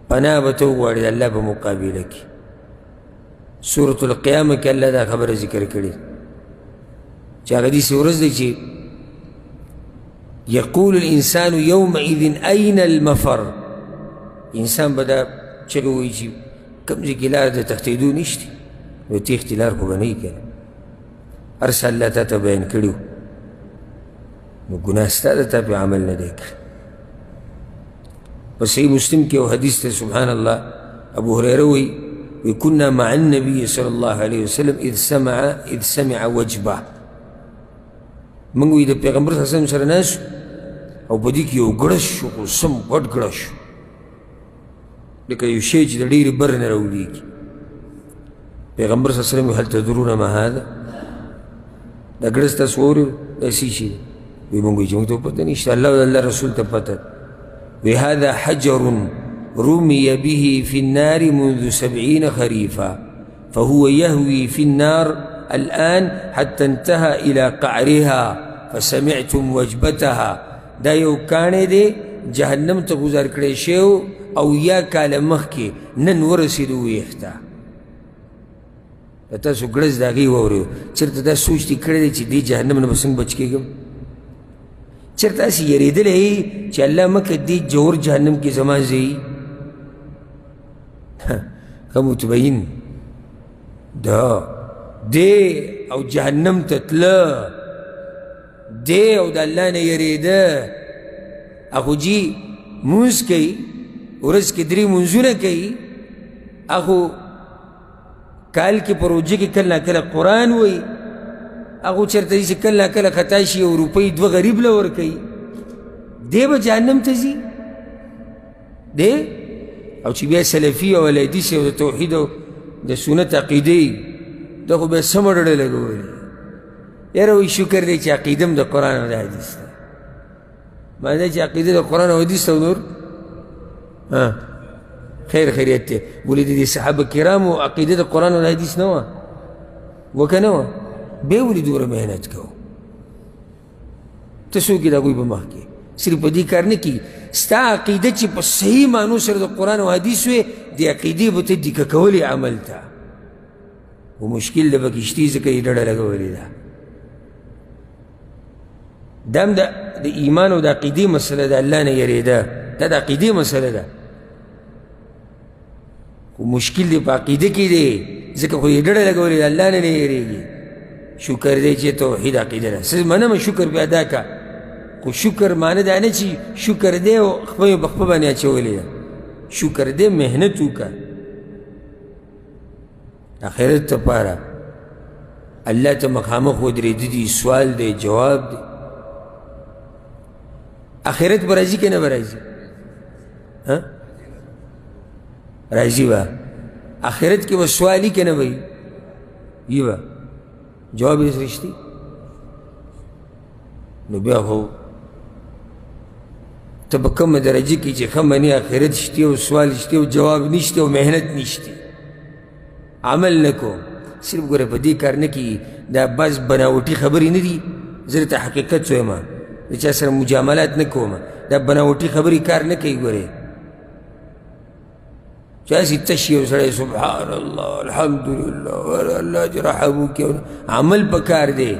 Speaker 1: پناه به ته وغواړې د الله په مقابله کې سورة القیامه کې الله دا خبره ذکر کړې چې هغه داسې ورځ ده چې یقول الانسان یومئذ أین المفر انسان به دا چغې وایي چې کوم ځای کې لاره د تښتېدو نشته نو تېښتې لار خو به نه وي که نه هر څه الله تا ته بیان کړي وو نو ګناه ستا ده تا پې عمل نه دی کړی په صحیح مسلم کې یو حدیث دی سبحان الله ابو هریره وایي كنا مع النبي صلى الله عليه وسلم إذ سمع وجبه موږ وایي د پیغمبر صلی الله علیه وسلم سره ناست او په دې کې یو ګړش شو خو سم غټ ګړش شو لکه یو شی چې د ډېرې بر نه راولېږي پیغمبر صلی الله علیه وسلم هل تدرون ما هذا دا ګړس تاسو واورئ دا څه شي دی وایي موږ وایي چې موږ ته پته نشته الله او د الله رسول ته پته وایي هذا حجر رمي به في النار منذ 70 خريفا فهو يهوي في النار الآن حتى انتهى إلى قعرها فسمعتم وجبتها دا یو کاڼی دی جهنم ته ګزار کړی شوی او یا کاله مخکې نن ورسېدو ویښته که تاسو ګړز د هغې واورئ چېرته دا سوچ دې کړی دی چې دې جهنم نه به څنګه بچ کېږم چېرته هسې یېرېدلی یې چې الله مکه دې جوور جهنم کې زما ځایي ښه مطمئن دا دی او جهنم ته تله دی او د الله نه یېرېده هغه جي مونځ کوي ورځ کې 3 مونځونه کوي هغه کال کې په روژه کې کله کله قرآن وایي هغه چېرته ځي چې کله کله خطا شي یو روپۍ 2 غریب له ورکوي دی به جهنم ته ځي دی او چې بیا سلفي او الحدیث او د توحید او د سنت عقیده یي دا خو بیا سمه ډډه لګولې یاره وایي شکر دی چې عقیده م د قرآن او د حدیث ده معنی چې عقیده د قرآن او حدیث او نور خیر خیریت دی ولې د دې صحابه کرامو عقیده د قرآن او د حدیث نه وه وکه نه وه بیا ولې دومره محنت کوو ته څوک یې د هغوی په مخ کې صرف په دې کار نه کېږي ستا عقیده چې په صحیح معنو سره د قرآن او حدیث وې د عقیدې به ته دیکه کولې عمل ته خو مشکل د پکې شتي ځکه یې ډډه لګولې ده دا هم د ایمان او د عقیدې مسله ده الله نه یېرېده دا د عقیدې مسله ده خو مشکل دی په عقیده کې دی ځکه خو یې ډډه لګولې ده الله نه نه یېرېږي شکر دی چې توحید عقیده ده څه منمه شکر بیا ادا که خو شکر معنی دا نه چې شکر دی او خپه یې په خپه باندې اچولې ده شکر دی محنت وکړه آخرت دپاره الله ته مخامخ ودرېده دي سوال دی جواب دی آخرت به راځي که نه به راځي راځي به آخرت کې به سوالي که نه به وي به جواب یې رښتي نو بیا خو ته په کومه درجه کې چې ښه منې آخرت شته او سوال شته او جواب نشته او محنت نشته عمل نه کوم صرف ګوره په دې کار نه کېږي دا بعض بناوټي خبرې نه دي زه درته حقیقت وایم د چا سره مجاملات نه کوم دا بناوټي خبرې کار نه کوي ګورې چې هسې تش یو سړی سبحان الله الحمدلله الله دې رحم وکړي عمل په کار دی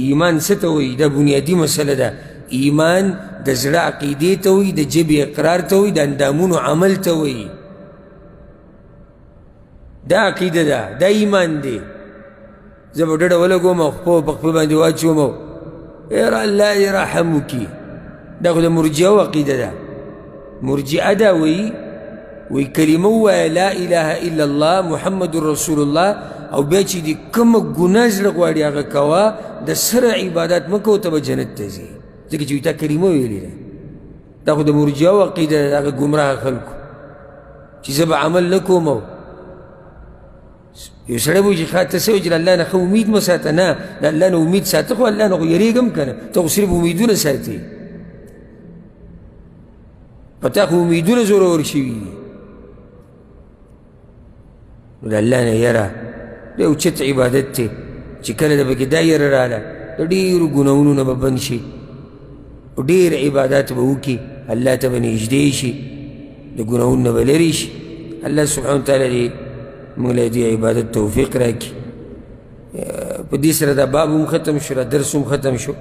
Speaker 1: ایمان څه ته وایي دا بنیادي مسله ده ایمان د زړه عقیدې ته وایي د ژبې اقرار ته وایي د اندامونو عمل ته وایي دا عقیده ده دا ایمان دی زه به ډډه ولګوم او خپل په خپل باندې واچوم او یاره الله دې رحم وکړي دا خو د مرجعو عقیده ده مرجعه دا وایي کلمه ووایه لا اله الا الله محمد رسول الله او بیا چې د کومه ګناه زړه غواړي هغه کوه د سره عبادت مه کوه ته به جنت ته ځې ځکه چې تا کلمه ویلې ده دا خو د مرجعو عقیده ده د هغه ګمراه خلکو چې زه به عمل نه کوم یو سړی به وایي چې ښه ته څه وایي چې له الله نه ښه امید مه ساته نه د الله نه امید ساته خو الله نه خو یېرېږم که نه ته خو صرف امیدونه ساتې په تا خو امیدونه زورور شوي دي نو د الله نه یره ډېر اوچت عبادت دی چې کله د پکې دا یره راله د ډېرو ګناهونو نه به بند شي او ډېر عبادات به وکړي الله ته به نږدې شي د ګناهونو نه به لرې شي الله سبحانه وتعالی دې موږ له دې عبادت توفیق راکړي په دې سره دا باب هم ختم شو را درس هم ختم شو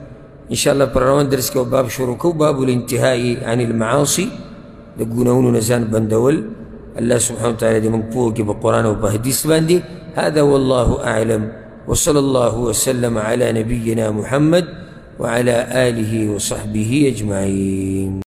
Speaker 1: انشاءالله پر روان درس کې باب شروع کوو باب الانتهاء عن المعاصي د ګناهونو نه ځان بندول الله سبحانه وتعالى دې موږ پوه کړي په قرآن او په حدیث باندې هذا والله أعلم وصلى الله وسلم على نبينا محمد وعلى آله وصحبه أجمعين.